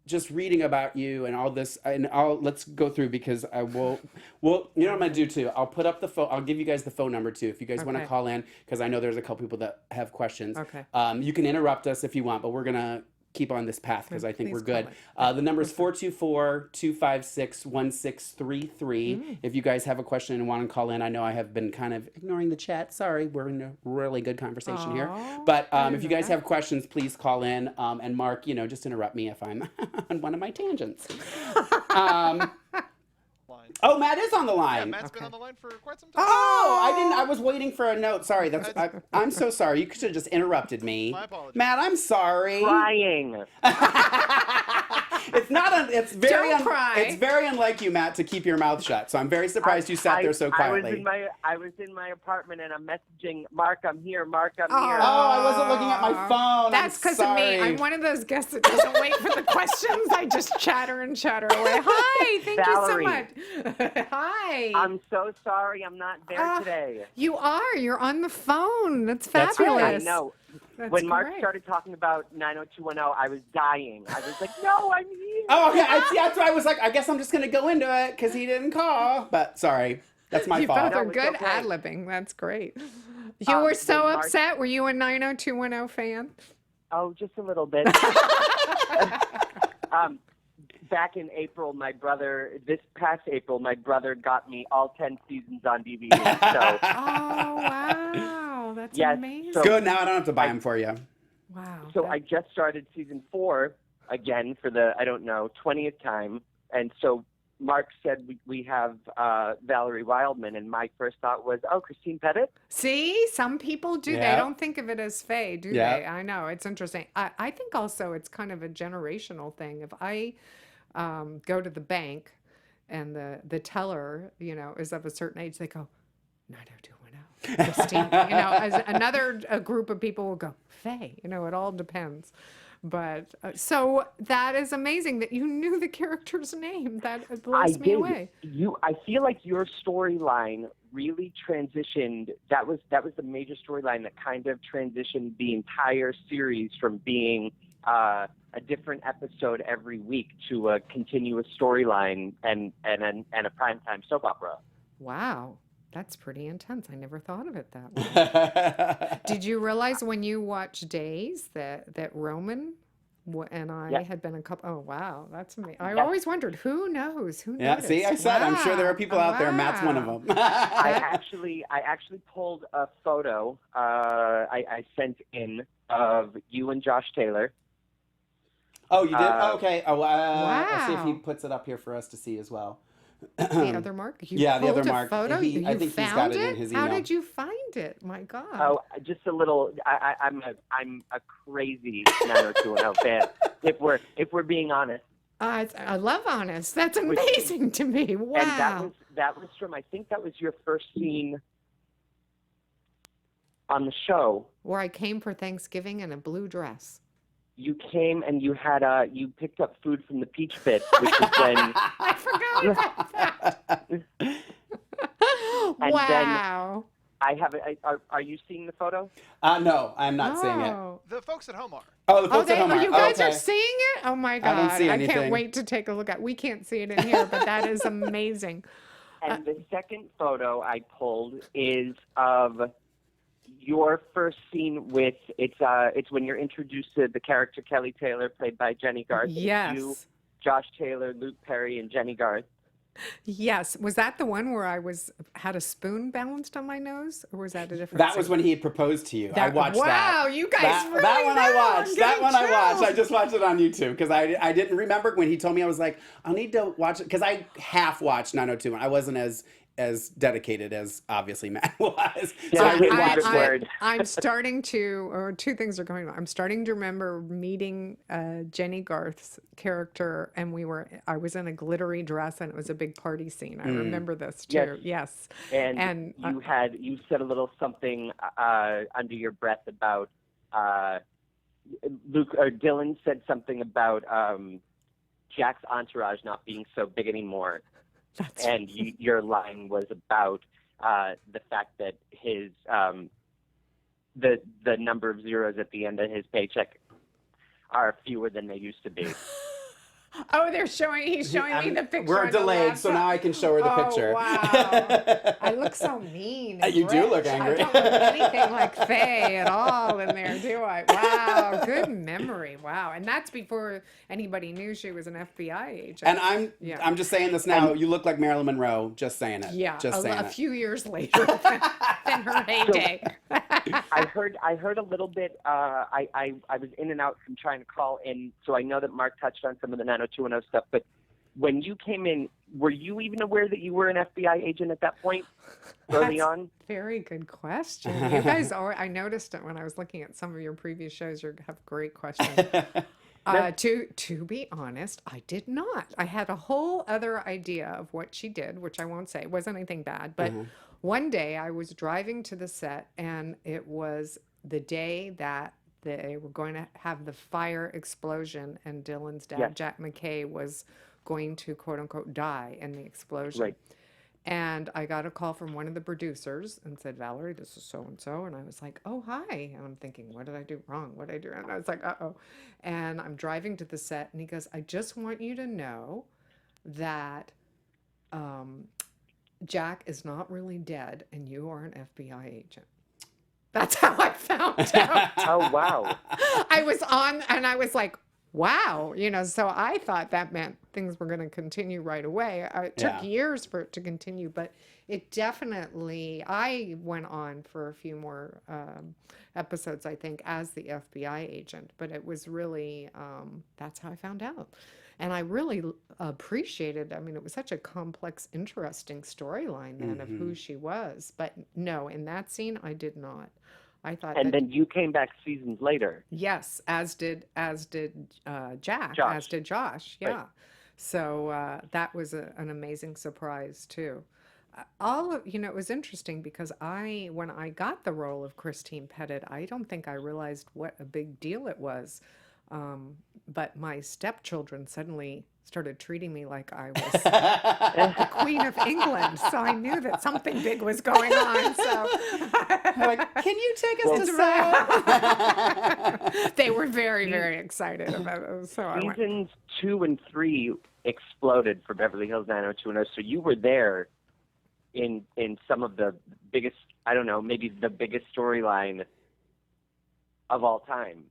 Speaker 1: just reading about you and all this. And let's go through because I will, well, you know what I'm going to do too? I'll put up the phone. I'll give you guys the phone number too if you guys want to
Speaker 3: Okay.
Speaker 1: call in because I know there's a couple people that have questions.
Speaker 3: Okay.
Speaker 1: You can interrupt us if you want, but we're going to keep on this path because I think
Speaker 3: Please
Speaker 1: we're good.
Speaker 3: call
Speaker 1: The number is 424-256-1633. If you guys have a question and want to call in, I know I have been kind of ignoring the chat. Sorry, we're in a really good conversation here.
Speaker 3: Aw,
Speaker 1: But
Speaker 3: I didn't
Speaker 1: if you
Speaker 3: know
Speaker 1: guys
Speaker 3: that.
Speaker 1: have questions, please call in. And Mark, just interrupt me if I'm on one of my tangents.
Speaker 4: Line.
Speaker 1: Oh, Matt is on the
Speaker 4: Yeah,
Speaker 1: line.
Speaker 4: Matt's been on the line for quite some time.
Speaker 1: Oh, I didn't. I was waiting for a note. Sorry, I'm so sorry. You should have just interrupted me.
Speaker 4: My apologies.
Speaker 1: Matt, I'm sorry.
Speaker 5: Crying.
Speaker 1: It's not. It's very.
Speaker 3: Don't cry.
Speaker 1: It's very unlike you, Matt, to keep your mouth shut. So I'm very surprised you sat there so quietly.
Speaker 5: I was in my apartment and I'm messaging Mark. I'm here. Mark, I'm here.
Speaker 1: Oh, I wasn't looking at my phone.
Speaker 3: That's because of me. I'm one of those guests that doesn't wait for the questions. I just chatter and chatter away. Hi, thank
Speaker 5: Valerie.
Speaker 3: you so much. Hi.
Speaker 5: I'm so sorry. I'm not there
Speaker 3: Ah,
Speaker 5: today.
Speaker 3: You are. You're on the phone. That's
Speaker 1: That's right.
Speaker 3: fabulous.
Speaker 5: I know.
Speaker 3: That's
Speaker 5: When Mark
Speaker 3: great.
Speaker 5: started talking about 90210, I was dying. I was like, no, I'm here.
Speaker 1: Oh, okay. That's why I was like, I guess I'm just gonna go into it because he didn't call. But sorry, that's my
Speaker 3: You
Speaker 1: fault.
Speaker 3: both are
Speaker 5: No, it's
Speaker 3: good
Speaker 5: okay.
Speaker 3: ad-libbing. That's great. You were so
Speaker 5: when Mark-
Speaker 3: upset. Were you a 90210 fan?
Speaker 5: Oh, just a little bit. Back in April, this past April, my brother got me all 10 seasons on DVD. So,
Speaker 3: Oh, wow. That's
Speaker 5: Yes,
Speaker 3: amazing.
Speaker 5: so-
Speaker 1: Good. Now I don't have to buy him for you.
Speaker 3: Wow.
Speaker 5: so
Speaker 3: that-
Speaker 5: I just started season 4 again for the, 20th time. And so Mark said we have Valerie Wildman, and my first thought was, oh, Christine Pettit?
Speaker 3: See, some people do.
Speaker 1: Yeah.
Speaker 3: They don't think of it as Faye, do
Speaker 1: Yeah.
Speaker 3: they? I know. It's interesting. I think also it's kind of a generational thing. If I go to the bank and the teller, is of a certain age, they go, 90210. Christine. As a group of people will go, Faye. It all depends. But so that is amazing that you knew the character's name. That blows me away.
Speaker 5: I feel like your storyline really transitioned. That was the major storyline that kind of transitioned the entire series from being a different episode every week to a continuous storyline and a primetime soap opera.
Speaker 3: Wow. That's pretty intense. I never thought of it that way. Did you realize when you watched Days that Roman and I
Speaker 5: Yeah.
Speaker 3: had been a couple? Oh, wow. That's amazing. I
Speaker 5: Yeah.
Speaker 3: always wondered, who knows? Who
Speaker 1: Yeah.
Speaker 3: noticed?
Speaker 1: See, I said I'm sure there are
Speaker 3: Wow.
Speaker 1: people out there. Matt's one of
Speaker 3: Wow.
Speaker 1: them.
Speaker 5: I actually pulled a photo I sent in of you and Josh Taylor.
Speaker 1: Oh, you did? Okay. Oh, let's see if he
Speaker 3: Wow.
Speaker 1: puts it up here for us to see as well.
Speaker 3: The other Mark? You
Speaker 1: Yeah, the
Speaker 3: pulled
Speaker 1: other
Speaker 3: a
Speaker 1: Mark.
Speaker 3: photo?
Speaker 1: I
Speaker 3: You
Speaker 1: think he's
Speaker 3: found
Speaker 1: got it
Speaker 3: it?
Speaker 1: in his
Speaker 3: How
Speaker 1: email.
Speaker 3: did you find it? My God.
Speaker 5: Oh, just a little. I'm a crazy 90210 fan. If we're being honest,
Speaker 3: I love honest. That's amazing to me. Wow.
Speaker 5: and that was from. I think that was your first scene on the show.
Speaker 3: Where I came for Thanksgiving in a blue dress.
Speaker 5: You came and you had you picked up food from the Peach Pit, which is when.
Speaker 3: I forgot about that.
Speaker 5: And
Speaker 3: Wow.
Speaker 5: I have it. Are you seeing the photo?
Speaker 1: No, I'm not seeing it.
Speaker 4: The folks at home are.
Speaker 1: Oh, the folks at home are.
Speaker 3: You guys
Speaker 1: okay.
Speaker 3: are seeing it? Oh my God.
Speaker 1: I don't see anything.
Speaker 3: Can't wait to take a look at it. We can't see it in here, but that is amazing.
Speaker 5: And the second photo I pulled is of your first scene with it's when you're introduced to the character Kelly Taylor, played by Jenny Garth.
Speaker 3: Yes.
Speaker 5: You, Josh Taylor, Luke Perry, and Jenny Garth.
Speaker 3: Yes. Was that the one where I had a spoon balanced on my nose, or was that a different?
Speaker 1: That was when he proposed to you. I watched that.
Speaker 3: Wow, you guys really
Speaker 1: that one
Speaker 3: know.
Speaker 1: I watched. That one I watched.
Speaker 3: chills.
Speaker 1: I just watched it on YouTube because I didn't remember when he told me. I was like, I'll need to watch it because I half watched 90210. I wasn't as dedicated as obviously Matt was. So I rewatched it.
Speaker 3: I'm starting to, or two things are going on. I'm starting to remember meeting Jenny Garth's character, and I was in a glittery dress, and it was a big party scene. I remember this too. Yes.
Speaker 5: And you said a little something under your breath about Luke or Dylan said something about Jack's entourage not being so big anymore. Your line was about the fact that his the number of zeros at the end of his paycheck are fewer than they used to be.
Speaker 3: Oh, he's showing me the picture.
Speaker 1: We're delayed, so now I can show her the picture.
Speaker 3: Wow. I look so mean.
Speaker 1: You do look angry.
Speaker 3: I don't look anything like Faye at all in there, do I? Wow, good memory. Wow. And that's before anybody knew she was an FBI agent.
Speaker 1: And I'm just saying this now. You look like Marilyn Monroe. Just saying it.
Speaker 3: Yeah,
Speaker 1: just saying
Speaker 3: a few years later than her heyday.
Speaker 5: I heard a little bit. I was in and out from trying to call in, so I know that Mark touched on some of the 90210 stuff. But when you came in, were you even aware that you were an FBI agent at that point, early on?
Speaker 3: Very good question. You guys I noticed it when I was looking at some of your previous shows. You have great questions. To be honest, I did not. I had a whole other idea of what she did, which I won't say. It wasn't anything bad, but. One day I was driving to the set, and it was the day that they were going to have the fire explosion, and Dylan's dad, Jack McKay, was going to quote unquote die in the explosion. Right. And I got a call from one of the producers and said, Valerie, this is so-and-so. And I was like, oh, hi. And I'm thinking, what did I do wrong? What did I do? And I was like, uh-oh. And I'm driving to the set, and he goes, I just want you to know that Jack is not really dead, and you are an FBI agent. That's how I found out.
Speaker 5: Oh, wow.
Speaker 3: I was on, and I was like, wow. So I thought that meant things were going to continue right away. It took years for it to continue, but it definitely, I went on for a few more episodes, I think, as the FBI agent, but it was really, that's how I found out. And I really appreciated, it was such a complex, interesting storyline then of who she was. But no, in that scene, I did not. I thought
Speaker 5: then you came back seasons later.
Speaker 3: Yes, as did Jack,
Speaker 5: Josh.
Speaker 3: as did Josh, yeah. Right. So that was an amazing surprise, too. It was interesting because when I got the role of Christine Pettit, I don't think I realized what a big deal it was. But my stepchildren suddenly started treating me like I was the Queen of England. So I knew that something big was going on. So
Speaker 1: like, can you take us to set?
Speaker 3: They were very, very excited about it. So
Speaker 5: Seasons 2 and 3 exploded for Beverly Hills 90210. So you were there in some of the biggest, I don't know, maybe the biggest storyline of all time.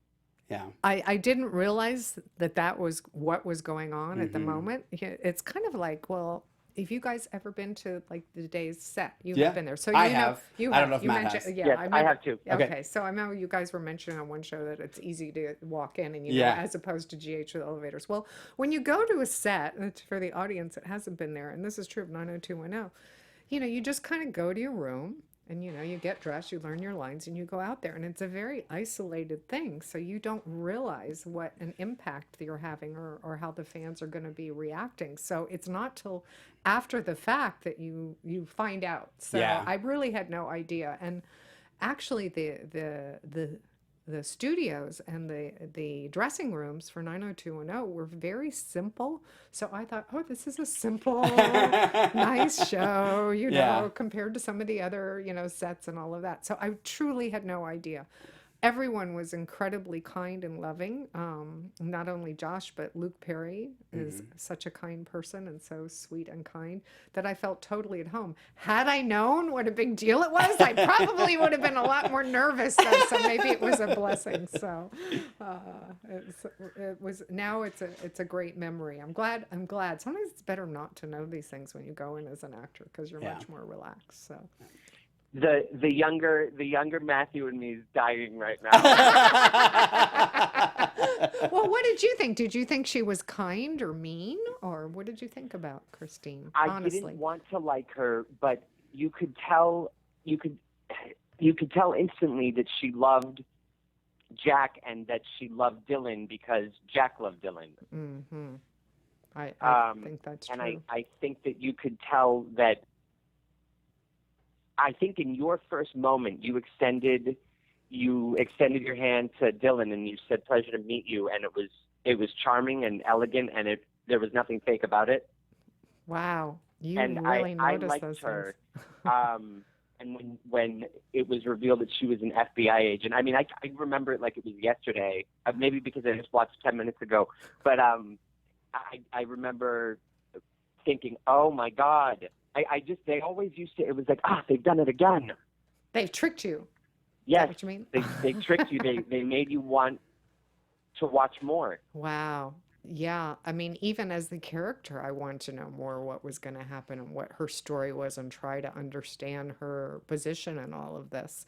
Speaker 1: Yeah.
Speaker 3: I didn't realize that was what was going on at the moment. It's kind of like, well, have you guys ever been to like the day's set? You have been there. So
Speaker 1: I have. I don't know if Matt has.
Speaker 5: Yes, I have too.
Speaker 3: Okay. So I know you guys were mentioning on one show that it's easy to walk in and as opposed to GH with elevators. Well, when you go to a set, for the audience that hasn't been there, and this is true of 90210, you just kind of go to your room. And, you get dressed, you learn your lines, and you go out there. And it's a very isolated thing. So you don't realize what an impact you're having or how the fans are going to be reacting. So it's not till after the fact that you find out. So I really had no idea. And actually, the the studios and the dressing rooms for 90210 were very simple. So I thought, oh, this is a simple, nice show, you
Speaker 1: Yeah.
Speaker 3: know, compared to some of the other, you know, sets and all of that. So I truly had no idea. Everyone was incredibly kind and loving. Not only Josh, but Luke Perry is such a kind person and so sweet and kind that I felt totally at home. Had I known what a big deal it was, I probably would have been a lot more nervous. Though, so maybe it was a blessing. So it was. Now it's a great memory. I'm glad. Sometimes it's better not to know these things when you go in as an actor because you're much more relaxed. So.
Speaker 5: The younger Matthew and me is dying right now.
Speaker 3: Well, what did you think? Did you think she was kind or mean, or what did you think about Christine?
Speaker 5: I
Speaker 3: honestly?
Speaker 5: didn't want to like her, but you could tell instantly that she loved Jack and that she loved Dylan because Jack loved Dylan.
Speaker 3: Mm-hmm. I think that's
Speaker 5: and
Speaker 3: true.
Speaker 5: I think that you could tell that. I think in your first moment you extended your hand to Dylan and you said pleasure to meet you, and it was charming and elegant, and there was nothing fake about it.
Speaker 3: Wow, you
Speaker 5: and
Speaker 3: really
Speaker 5: I
Speaker 3: noticed
Speaker 5: liked
Speaker 3: those
Speaker 5: her.
Speaker 3: things.
Speaker 5: And when it was revealed that she was an FBI agent, I mean, I remember it like it was yesterday. Maybe because I just watched 10 minutes ago, but I remember thinking, oh my God. They always used to, it was like, they've done it again.
Speaker 3: They've tricked you.
Speaker 5: Yes.
Speaker 3: Is that what you mean?
Speaker 5: They tricked you. They made you want to watch more.
Speaker 3: Wow. Yeah. I mean, even as the character, I wanted to know more what was going to happen and what her story was and try to understand her position in all of this.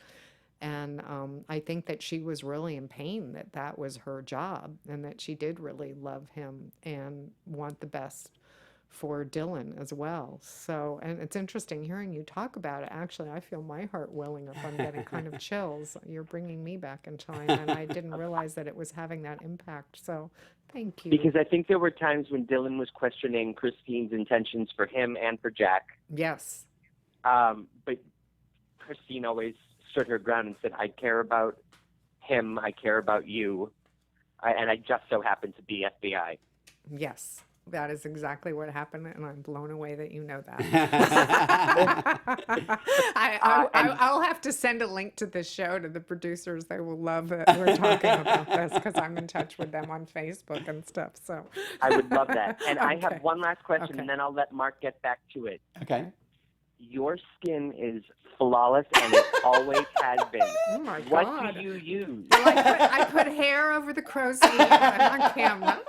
Speaker 3: And I think that she was really in pain that was her job and that she did really love him and want the best for Dylan as well. So, and it's interesting hearing you talk about it. Actually, I feel my heart welling up. I'm getting kind of chills. You're bringing me back in time, and I didn't realize that it was having that impact. So, thank you.
Speaker 5: Because I think there were times when Dylan was questioning Christine's intentions for him and for Jack.
Speaker 3: Yes.
Speaker 5: But Christine always stood her ground and said, I care about him, I care about you, and I just so happen to be FBI.
Speaker 3: Yes. That is exactly what happened, and I'm blown away that you know that. I'll have to send a link to this show to the producers. They will love that we're talking about this because I'm in touch with them on Facebook and stuff. So
Speaker 5: I would love that. And I
Speaker 3: Okay.
Speaker 5: have one last question,
Speaker 3: Okay.
Speaker 5: and then I'll let Mark get back to it.
Speaker 1: Okay.
Speaker 5: Your skin is flawless, and it always has been.
Speaker 3: Oh my
Speaker 5: What
Speaker 3: God.
Speaker 5: do you use?
Speaker 3: Well, I put hair over the crow's feet. I'm on camera.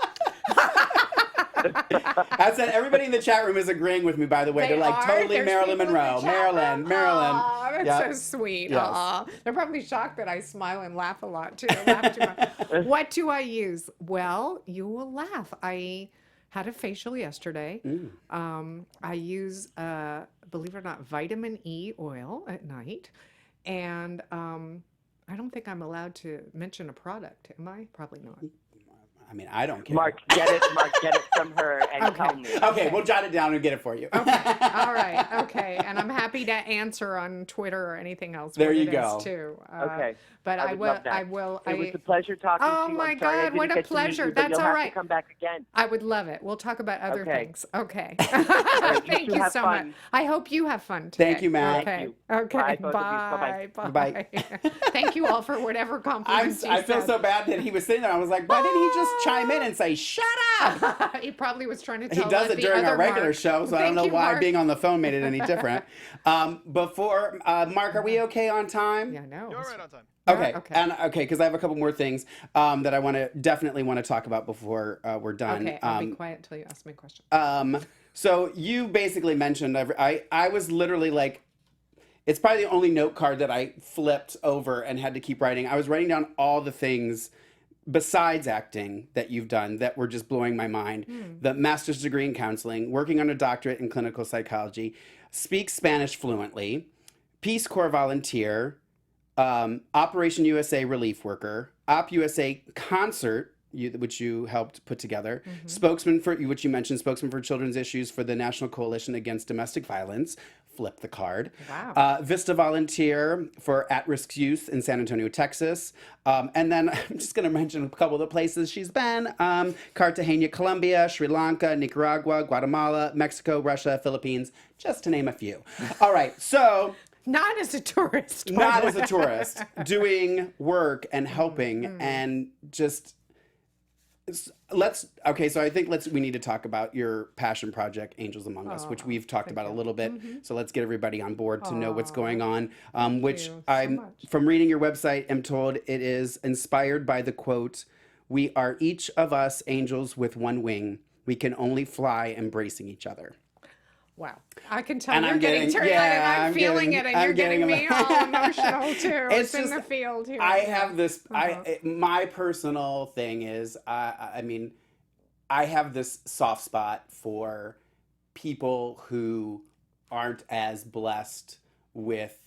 Speaker 1: I said everybody in the chat room is agreeing with me, by the way. They're like totally
Speaker 3: There's
Speaker 1: Marilyn
Speaker 3: people in the
Speaker 1: Monroe.
Speaker 3: chat
Speaker 1: Marilyn.
Speaker 3: Aw, that's
Speaker 1: Yep.
Speaker 3: so sweet.
Speaker 1: Yes.
Speaker 3: Aw. They're probably shocked that I smile and laugh a lot too. Laugh too much. What do I use? Well, you will laugh. I had a facial yesterday. I use, believe it or not, vitamin E oil at night. And I don't think I'm allowed to mention a product, am I? Probably not.
Speaker 1: I mean, I don't care.
Speaker 5: Mark, get it from her and
Speaker 3: Okay.
Speaker 5: tell me.
Speaker 1: Okay, we'll jot it down and get it for you.
Speaker 3: All right. Okay. And I'm happy to answer on Twitter or anything else.
Speaker 1: There
Speaker 3: what
Speaker 1: you
Speaker 3: it is,
Speaker 1: go.
Speaker 3: too.
Speaker 5: Okay.
Speaker 3: But I
Speaker 5: would
Speaker 3: will.
Speaker 5: love that.
Speaker 3: I will.
Speaker 5: It was a pleasure talking
Speaker 3: Oh
Speaker 5: to you.
Speaker 3: my
Speaker 5: I'm sorry I
Speaker 3: God,
Speaker 5: didn't
Speaker 3: what a
Speaker 5: get to meet
Speaker 3: pleasure.
Speaker 5: you, but
Speaker 3: That's
Speaker 5: you'll
Speaker 3: all
Speaker 5: have
Speaker 3: right.
Speaker 5: to come back again.
Speaker 3: I would love it. We'll talk about other
Speaker 5: Okay.
Speaker 3: things. Okay.
Speaker 5: right, you
Speaker 3: Thank
Speaker 5: two
Speaker 3: you
Speaker 5: have
Speaker 3: so
Speaker 5: fun.
Speaker 3: much. I hope you have fun today.
Speaker 1: Thank you, Matt.
Speaker 3: Okay.
Speaker 5: Thank you.
Speaker 3: Okay.
Speaker 5: Bye, both of you.
Speaker 3: Bye.
Speaker 5: Bye-bye.
Speaker 3: Bye. Thank you all for whatever compliments you
Speaker 1: I feel
Speaker 3: said.
Speaker 1: so bad that he was sitting there. I was like, why didn't he just chime in and say, shut up?
Speaker 3: He probably was trying to
Speaker 1: He
Speaker 3: tell
Speaker 1: does it
Speaker 3: the
Speaker 1: during
Speaker 3: other
Speaker 1: our regular
Speaker 3: Mark.
Speaker 1: show, so I don't
Speaker 3: Thank
Speaker 1: know
Speaker 3: you,
Speaker 1: why
Speaker 3: Mark.
Speaker 1: being on the phone made it any different. Before, Mark, are we okay on time?
Speaker 3: Yeah, no.
Speaker 4: You're right on time.
Speaker 1: Okay.
Speaker 3: Okay.
Speaker 1: And because I have a couple more things that I definitely want to talk about before we're done.
Speaker 3: Okay, I'll be quiet until you ask me a question.
Speaker 1: So you basically mentioned I was literally like, it's probably the only note card that I flipped over and had to keep writing. I was writing down all the things besides acting that you've done that were just blowing my mind. The master's degree in counseling, working on a doctorate in clinical psychology, speaks Spanish fluently, Peace Corps volunteer, Operation USA relief worker, Op USA concert, which you helped put together, spokesman for, which you mentioned, spokesman for children's issues for the National Coalition Against Domestic Violence, flip the card.
Speaker 3: Wow.
Speaker 1: Vista Volunteer for at-risk youth in San Antonio, Texas. And then I'm just going to mention a couple of the places she's been. Cartagena, Colombia, Sri Lanka, Nicaragua, Guatemala, Mexico, Russia, Philippines, just to name a few. All right, so...
Speaker 3: Not as a tourist.
Speaker 1: Not as a tourist. Doing work and helping and just... Okay, so I think we need to talk about your passion project, Angels Among Us, which we've talked about a little bit. So let's get everybody on board to know what's going on, which from reading your website, am told it is inspired by the quote, "We are each of us angels with one wing. We can only fly embracing each other."
Speaker 3: Wow. I can tell
Speaker 1: And
Speaker 3: you're
Speaker 1: I'm
Speaker 3: getting
Speaker 1: getting-
Speaker 3: teary-eyed,
Speaker 1: yeah,
Speaker 3: and I'm feeling
Speaker 1: getting-
Speaker 3: it, and
Speaker 1: I'm
Speaker 3: you're getting
Speaker 1: getting
Speaker 3: me all emotional too.
Speaker 1: It's
Speaker 3: It's in
Speaker 1: just-
Speaker 3: the field here.
Speaker 1: I
Speaker 3: Yeah.
Speaker 1: have this. My personal thing is, I mean, I have this soft spot for people who aren't as blessed with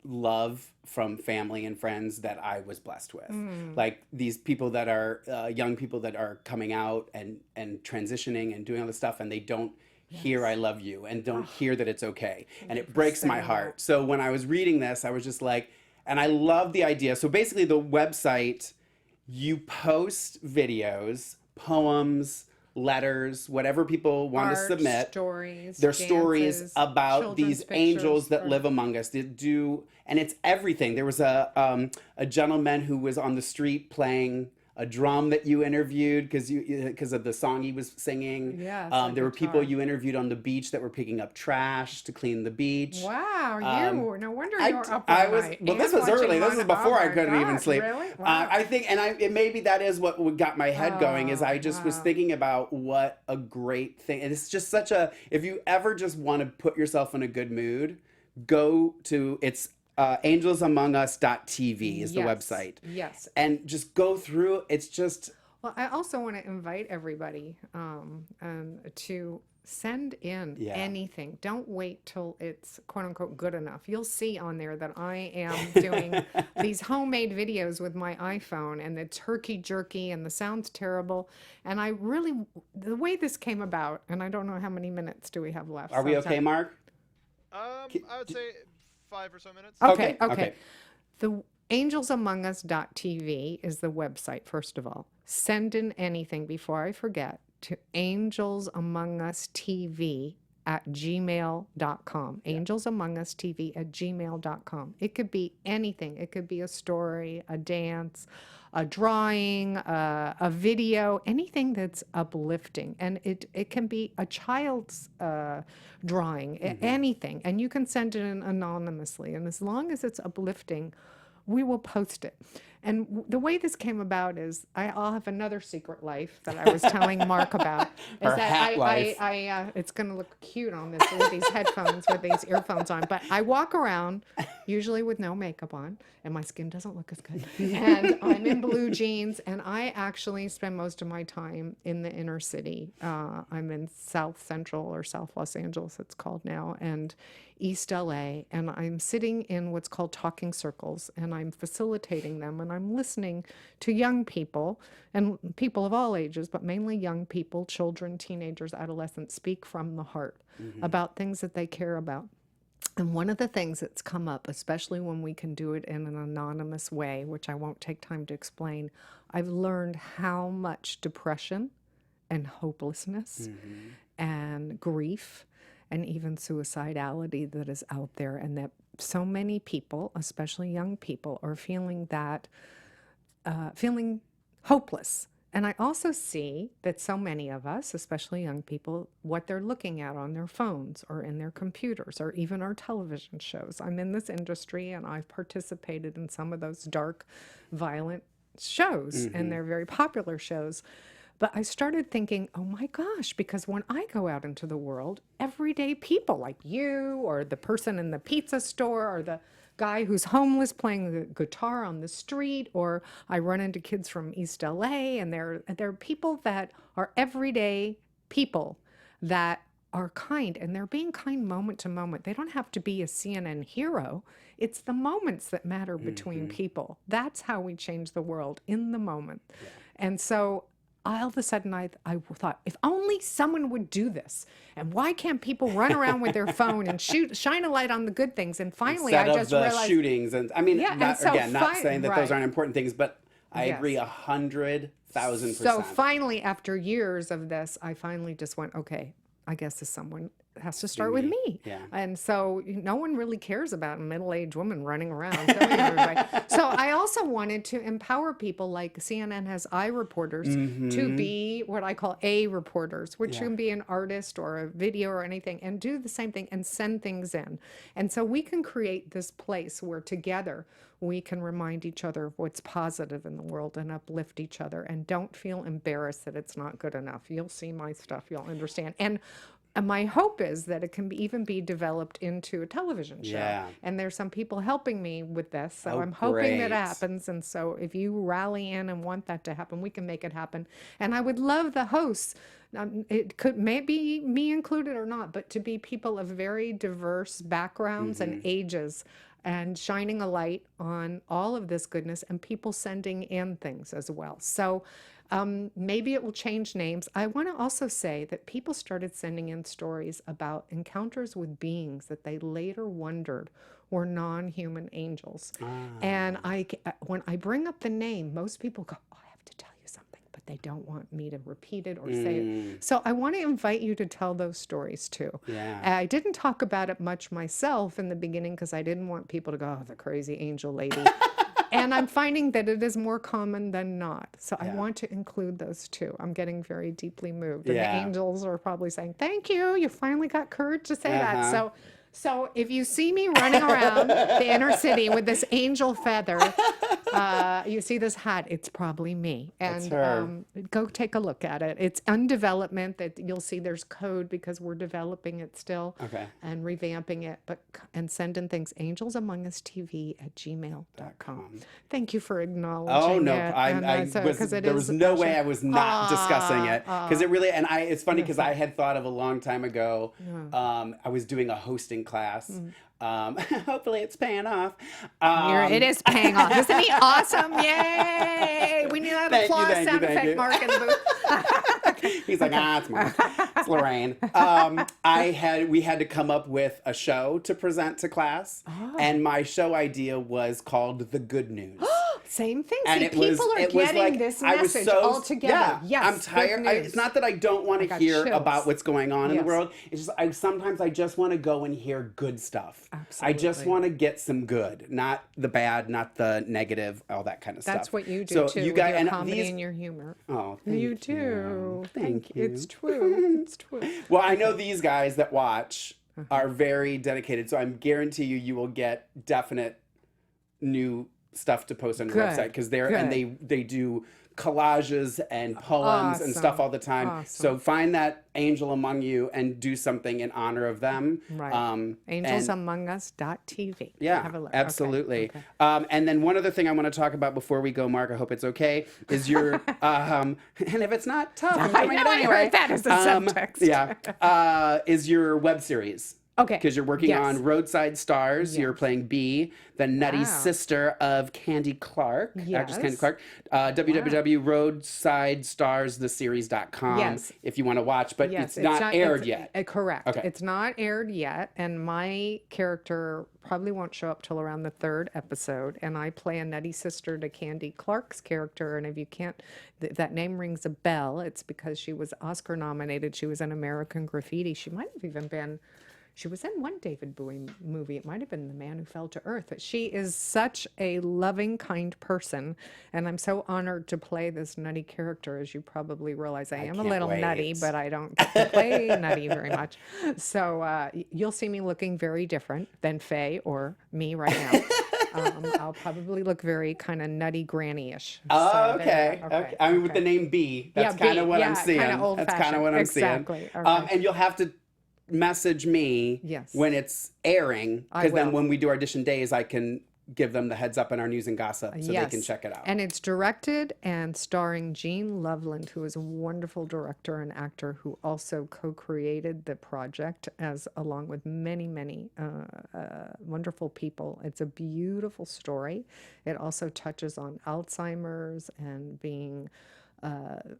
Speaker 1: love from family and friends that I was blessed with. Like these people that are young people that are coming out and transitioning and doing all this stuff, and they don't hear "I love you" and don't hear that it's okay, and it breaks my heart. So when I was reading this, I was just like, and I love the idea. So basically, the website, you post videos, poems, letters, whatever people want to
Speaker 3: Art,
Speaker 1: submit.
Speaker 3: stories,
Speaker 1: Their stories
Speaker 3: dances,
Speaker 1: about
Speaker 3: children's
Speaker 1: these
Speaker 3: pictures,
Speaker 1: angels that
Speaker 3: or-
Speaker 1: live among us. They do, and it's everything. There was a gentleman who was on the street playing a drum that you interviewed because of the song he was singing.
Speaker 3: Yes,
Speaker 1: There
Speaker 3: a
Speaker 1: were people
Speaker 3: guitar.
Speaker 1: you interviewed on the beach that were picking up trash to clean the beach.
Speaker 3: Wow, no wonder
Speaker 1: I,
Speaker 3: you were up
Speaker 1: I
Speaker 3: all
Speaker 1: was
Speaker 3: night
Speaker 1: well. This
Speaker 3: and
Speaker 1: was
Speaker 3: watching
Speaker 1: early. This
Speaker 3: Mon-
Speaker 1: was before
Speaker 3: oh
Speaker 1: I
Speaker 3: my
Speaker 1: couldn't even
Speaker 3: God,
Speaker 1: sleep.
Speaker 3: Really? Wow.
Speaker 1: I think, and maybe that is what got my head going. Is I just was thinking about what a great thing. And it's just such a. If you ever just want to put yourself in a good mood, go to angelsamongus.tv is the website.
Speaker 3: Yes.
Speaker 1: And just go through. It's just.
Speaker 3: Well, I also want to invite everybody to send in anything. Don't wait till it's quote unquote good enough. You'll see on there that I am doing these homemade videos with my iPhone, and it's herky jerky and the sound's terrible. And I really, the way this came about, and I don't know how many minutes do we have left.
Speaker 1: Are we okay, Mark?
Speaker 4: I would say 5 or so minutes.
Speaker 3: Okay. The angelsamongus.tv is the website, first of all. Send in anything before I forget to angelsamongustv@gmail.com. Angelsamongustv@gmail.com. It could be anything. It could be a story, a dance, a drawing, a video, anything that's uplifting. And it can be a child's drawing, anything. And you can send it in anonymously. And as long as it's uplifting, we will post it. And the way this came about is I'll have another secret life that I was telling Mark about.
Speaker 1: Her hat life.
Speaker 3: It's going to look cute on this with these headphones, with these earphones on. But I walk around usually with no makeup on, and my skin doesn't look as good. And I'm in blue jeans, and I actually spend most of my time in the inner city. I'm in South Central or South Los Angeles, it's called now, and East LA, and I'm sitting in what's called talking circles, and I'm facilitating them, and I'm listening to young people and people of all ages, but mainly young people, children, teenagers, adolescents, speak from the heart about things that they care about. And one of the things that's come up, especially when we can do it in an anonymous way, which I won't take time to explain, I've learned how much depression and hopelessness and grief and even suicidality that is out there, and that so many people, especially young people, are feeling that, feeling hopeless. And I also see that so many of us, especially young people, what they're looking at on their phones or in their computers or even our television shows. I'm in this industry, and I've participated in some of those dark, violent shows, and they're very popular shows. But I started thinking, oh my gosh, because when I go out into the world, everyday people like you or the person in the pizza store or the guy who's homeless playing the guitar on the street, or I run into kids from East LA, and they're people that are everyday people that are kind, and they're being kind moment to moment. They don't have to be a CNN hero. It's the moments that matter between people. That's how we change the world, in the moment. And so all of a sudden I thought, if only someone would do this. And why can't people run around with their phone and shine a light on the good things? And finally,
Speaker 1: Instead
Speaker 3: I
Speaker 1: of
Speaker 3: just
Speaker 1: the
Speaker 3: realized
Speaker 1: shootings, and I mean,
Speaker 3: Yeah, and
Speaker 1: not,
Speaker 3: so
Speaker 1: again, not saying that those
Speaker 3: right.
Speaker 1: aren't important things, but I
Speaker 3: Yes.
Speaker 1: agree 100,000%.
Speaker 3: So finally, after years of this, I finally just went, okay, I guess this someone has to start with me.
Speaker 1: Yeah.
Speaker 3: And so no one really cares about a middle-aged woman running around telling everybody. So I also wanted to empower people, like CNN has I reporters, to be what I call A reporters, which can be an artist or a video or anything, and do the same thing and send things in. And so we can create this place where together we can remind each other of what's positive in the world and uplift each other, and don't feel embarrassed that it's not good enough. You'll see my stuff, you'll understand. And my hope is that it can even be developed into a television show.
Speaker 1: Yeah.
Speaker 3: And there's some people helping me with this, so
Speaker 1: Oh,
Speaker 3: I'm hoping that
Speaker 1: great.
Speaker 3: happens. And so if you rally in and want that to happen, we can make it happen. And I would love the hosts. It could maybe me included or not, but to be people of very diverse backgrounds and ages, and shining a light on all of this goodness, and people sending in things as well. So maybe it will change names. I want to also say that people started sending in stories about encounters with beings that they later wondered were non-human angels. And when I bring up the name, most people go, oh, I have to tell you something, but they don't want me to repeat it or say it. So I want to invite you to tell those stories too.
Speaker 1: Yeah.
Speaker 3: I didn't talk about it much myself in the beginning because I didn't want people to go, oh, the crazy angel lady. And I'm finding that it is more common than not. So I want to include those too. I'm getting very deeply moved. And the angels are probably saying, thank you. You finally got courage to say that. So if you see me running around the inner city with this angel feather, you see this hat, it's probably me. And go take a look at it. It's in development. That you'll see there's code because we're developing it still and revamping it. And send in things, angelsamongustv@gmail.com. Thank you for acknowledging
Speaker 1: Oh no!
Speaker 3: it.
Speaker 1: There was no way I was not discussing it, because it really. And it's funny because I had thought of a long time ago. I was doing a hosting class. Hopefully it's paying off.
Speaker 3: It is paying off. Isn't he awesome? Yay! We need that applause sound effect, Mark, in the booth.
Speaker 1: He's like, it's Mark. It's Lorraine. We had to come up with a show to present to class, and my show idea was called The Good News.
Speaker 3: Same thing.
Speaker 1: And
Speaker 3: See,
Speaker 1: it was,
Speaker 3: people are
Speaker 1: it was
Speaker 3: getting
Speaker 1: like,
Speaker 3: this
Speaker 1: I was
Speaker 3: message
Speaker 1: so,
Speaker 3: all together. Yes,
Speaker 1: I'm tired. It's not that I don't want to hear
Speaker 3: chills.
Speaker 1: about what's going on in the
Speaker 3: Yes.
Speaker 1: world. It's just sometimes I just want to go and hear good stuff.
Speaker 3: Absolutely.
Speaker 1: I just want to get some good, not the bad, not the negative, all that kind of stuff.
Speaker 3: That's what you do
Speaker 1: so
Speaker 3: too.
Speaker 1: You
Speaker 3: with
Speaker 1: got
Speaker 3: your
Speaker 1: and
Speaker 3: comedy
Speaker 1: these,
Speaker 3: and your humor.
Speaker 1: Oh,
Speaker 3: You
Speaker 1: thank you.
Speaker 3: do.
Speaker 1: Thank you.
Speaker 3: It's true. It's true.
Speaker 1: Well, I know these guys that watch are very dedicated, so I guarantee you will get definite new stuff to post on your
Speaker 3: Good,
Speaker 1: website, because
Speaker 3: good.
Speaker 1: they do collages and poems and stuff
Speaker 3: Awesome.
Speaker 1: all the time.
Speaker 3: Awesome.
Speaker 1: So find that angel among you and do something in honor of them.
Speaker 3: Right.
Speaker 1: And-
Speaker 3: AngelsAmongUs.tv.
Speaker 1: Yeah,
Speaker 3: Have a look.
Speaker 1: absolutely.
Speaker 3: Okay.
Speaker 1: And then one other thing I want to talk about before we go, Mark, I hope it's okay, is your, and if it's not tough, I'm
Speaker 3: I
Speaker 1: doing
Speaker 3: know
Speaker 1: it
Speaker 3: I
Speaker 1: anyway.
Speaker 3: heard that as a subtext.
Speaker 1: Is your web series.
Speaker 3: Okay.
Speaker 1: Because you're working
Speaker 3: Yes.
Speaker 1: on Roadside Stars. You're playing Bee, the nutty
Speaker 3: Wow.
Speaker 1: sister of Candy Clark, actress Candy
Speaker 3: Yes.
Speaker 1: Clark. www.roadsidestarstheseries.com
Speaker 3: Yes.
Speaker 1: if you want to watch, but
Speaker 3: Yes,
Speaker 1: it's not aired yet.
Speaker 3: Correct.
Speaker 1: Okay.
Speaker 3: It's not aired yet, and my character probably won't show up till around the 3rd episode, and I play a nutty sister to Candy Clark's character, and if you can't, that name rings a bell, it's because she was Oscar nominated. She was in American Graffiti. She might have even been... She was in one David Bowie movie. It might have been The Man Who Fell to Earth. But she is such a loving, kind person. And I'm so honored to play this nutty character. As you probably realize, I am a
Speaker 1: can't
Speaker 3: little
Speaker 1: wait.
Speaker 3: nutty, but I don't get to play nutty very much. So you'll see me looking very different than Faye or me right now. I'll probably look very kind of nutty granny-ish.
Speaker 1: Oh,
Speaker 3: So
Speaker 1: okay.
Speaker 3: there-
Speaker 1: I mean, with the name B, that's
Speaker 3: Yeah,
Speaker 1: kind of
Speaker 3: B,
Speaker 1: what I'm
Speaker 3: yeah,
Speaker 1: seeing.
Speaker 3: kinda
Speaker 1: That's kind
Speaker 3: old-fashioned.
Speaker 1: of what I'm
Speaker 3: Exactly.
Speaker 1: seeing.
Speaker 3: Okay.
Speaker 1: And you'll have to message me
Speaker 3: Yes.
Speaker 1: when it's airing,
Speaker 3: I
Speaker 1: because then
Speaker 3: will.
Speaker 1: when we do audition days, I can give them the heads up in our news and gossip so they can check it out.
Speaker 3: And it's directed and starring Gene Loveland, who is a wonderful director and actor who also co-created the project along with many, many wonderful people. It's a beautiful story. It also touches on Alzheimer's and being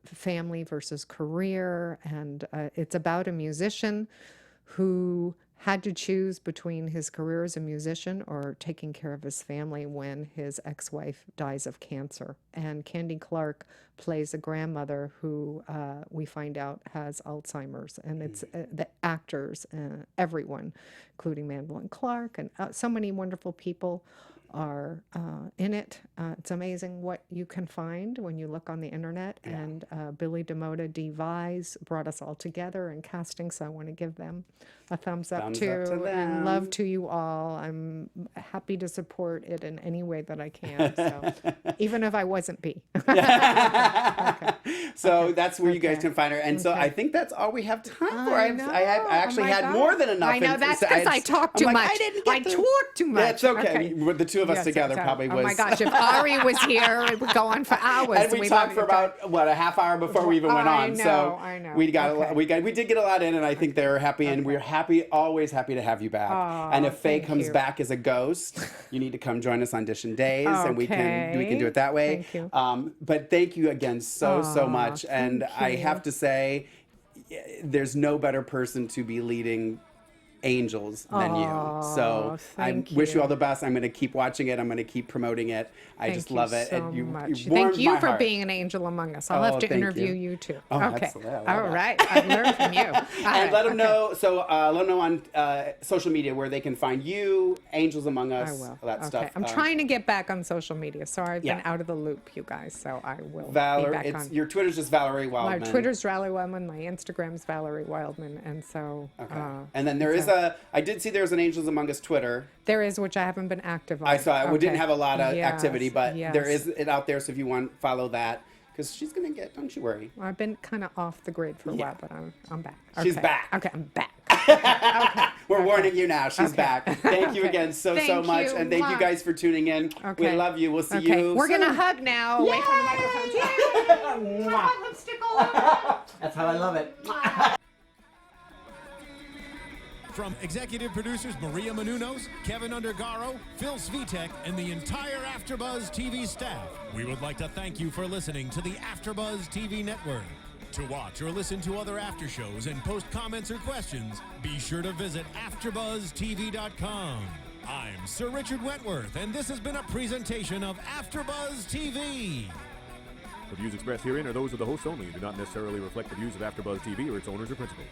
Speaker 3: family versus career. And it's about a musician who had to choose between his career as a musician or taking care of his family when his ex-wife dies of cancer. And Candy Clark plays a grandmother who we find out has Alzheimer's. And it's the actors, everyone, including Mandolin Clark, and so many wonderful people are in it. It's amazing what you can find when you look on the internet. Yeah. And Billy DeMotta, Dee Vise brought us all together in casting, so I want to give them a thumbs up too. And love to you all. I'm happy to support it in any way that I can. So even if I wasn't B.
Speaker 1: Okay. So that's where you guys can find her. And so I think that's all we have time for. I actually had more than enough.
Speaker 3: I know, that's because I talk too much. I talk too much.
Speaker 1: That's okay. The two of us together probably was.
Speaker 3: Oh my gosh, if Ari was here, it would go on for hours.
Speaker 1: And we talked for about a half hour before we even went on.
Speaker 3: I know.
Speaker 1: We got we did get a lot in, and I think they were happy, and we're happy, always happy to have you back. And if Faye comes back as a ghost, you need to come join us on Audition Days, and we can do it that way.
Speaker 3: Thank you.
Speaker 1: But thank you again so much, and I have to say, there's no better person to be leading Angels than you. So I wish you all the best. I'm going to keep watching it. I'm going to keep promoting it. I just love it.
Speaker 3: So much. Thank you for being an angel among us. I'll have to interview you too. Okay. All right. I've learned from you.
Speaker 1: And let them know. So let them know on social media where they can find you, Angels Among Us, all that stuff.
Speaker 3: I'm trying to get back on social media. Sorry, I've been out of the loop, you guys. So I will be back on.
Speaker 1: Your Twitter's just Valerie Wildman.
Speaker 3: My Twitter's Valerie Wildman. My Instagram's Valerie Wildman. And so.
Speaker 1: And then there is I did see there's an Angels Among Us Twitter.
Speaker 3: There is, which I haven't been active on.
Speaker 1: I saw it. We didn't have a lot of activity, but there is it out there. So if you want, follow that. Because she's going to get, don't you worry.
Speaker 3: I've been kind of off the grid for a while, but I'm back. Okay.
Speaker 1: She's back.
Speaker 3: Okay, I'm back.
Speaker 1: We're warning you now. She's back. Thank you again so much. And thank you guys for tuning in. We love you. We'll see you
Speaker 3: We're going to hug now. Away from the microphone.
Speaker 1: Lipstick all over. That's how I love it.
Speaker 2: From executive producers Maria Menounos, Kevin Undergaro, Phil Svitek, and the entire AfterBuzz TV staff, we would like to thank you for listening to the AfterBuzz TV network. To watch or listen to other after shows and post comments or questions, be sure to visit AfterBuzzTV.com. I'm Sir Richard Wentworth, and this has been a presentation of AfterBuzz TV.
Speaker 6: The views expressed herein are those of the hosts only and do not necessarily reflect the views of AfterBuzz TV or its owners or principals.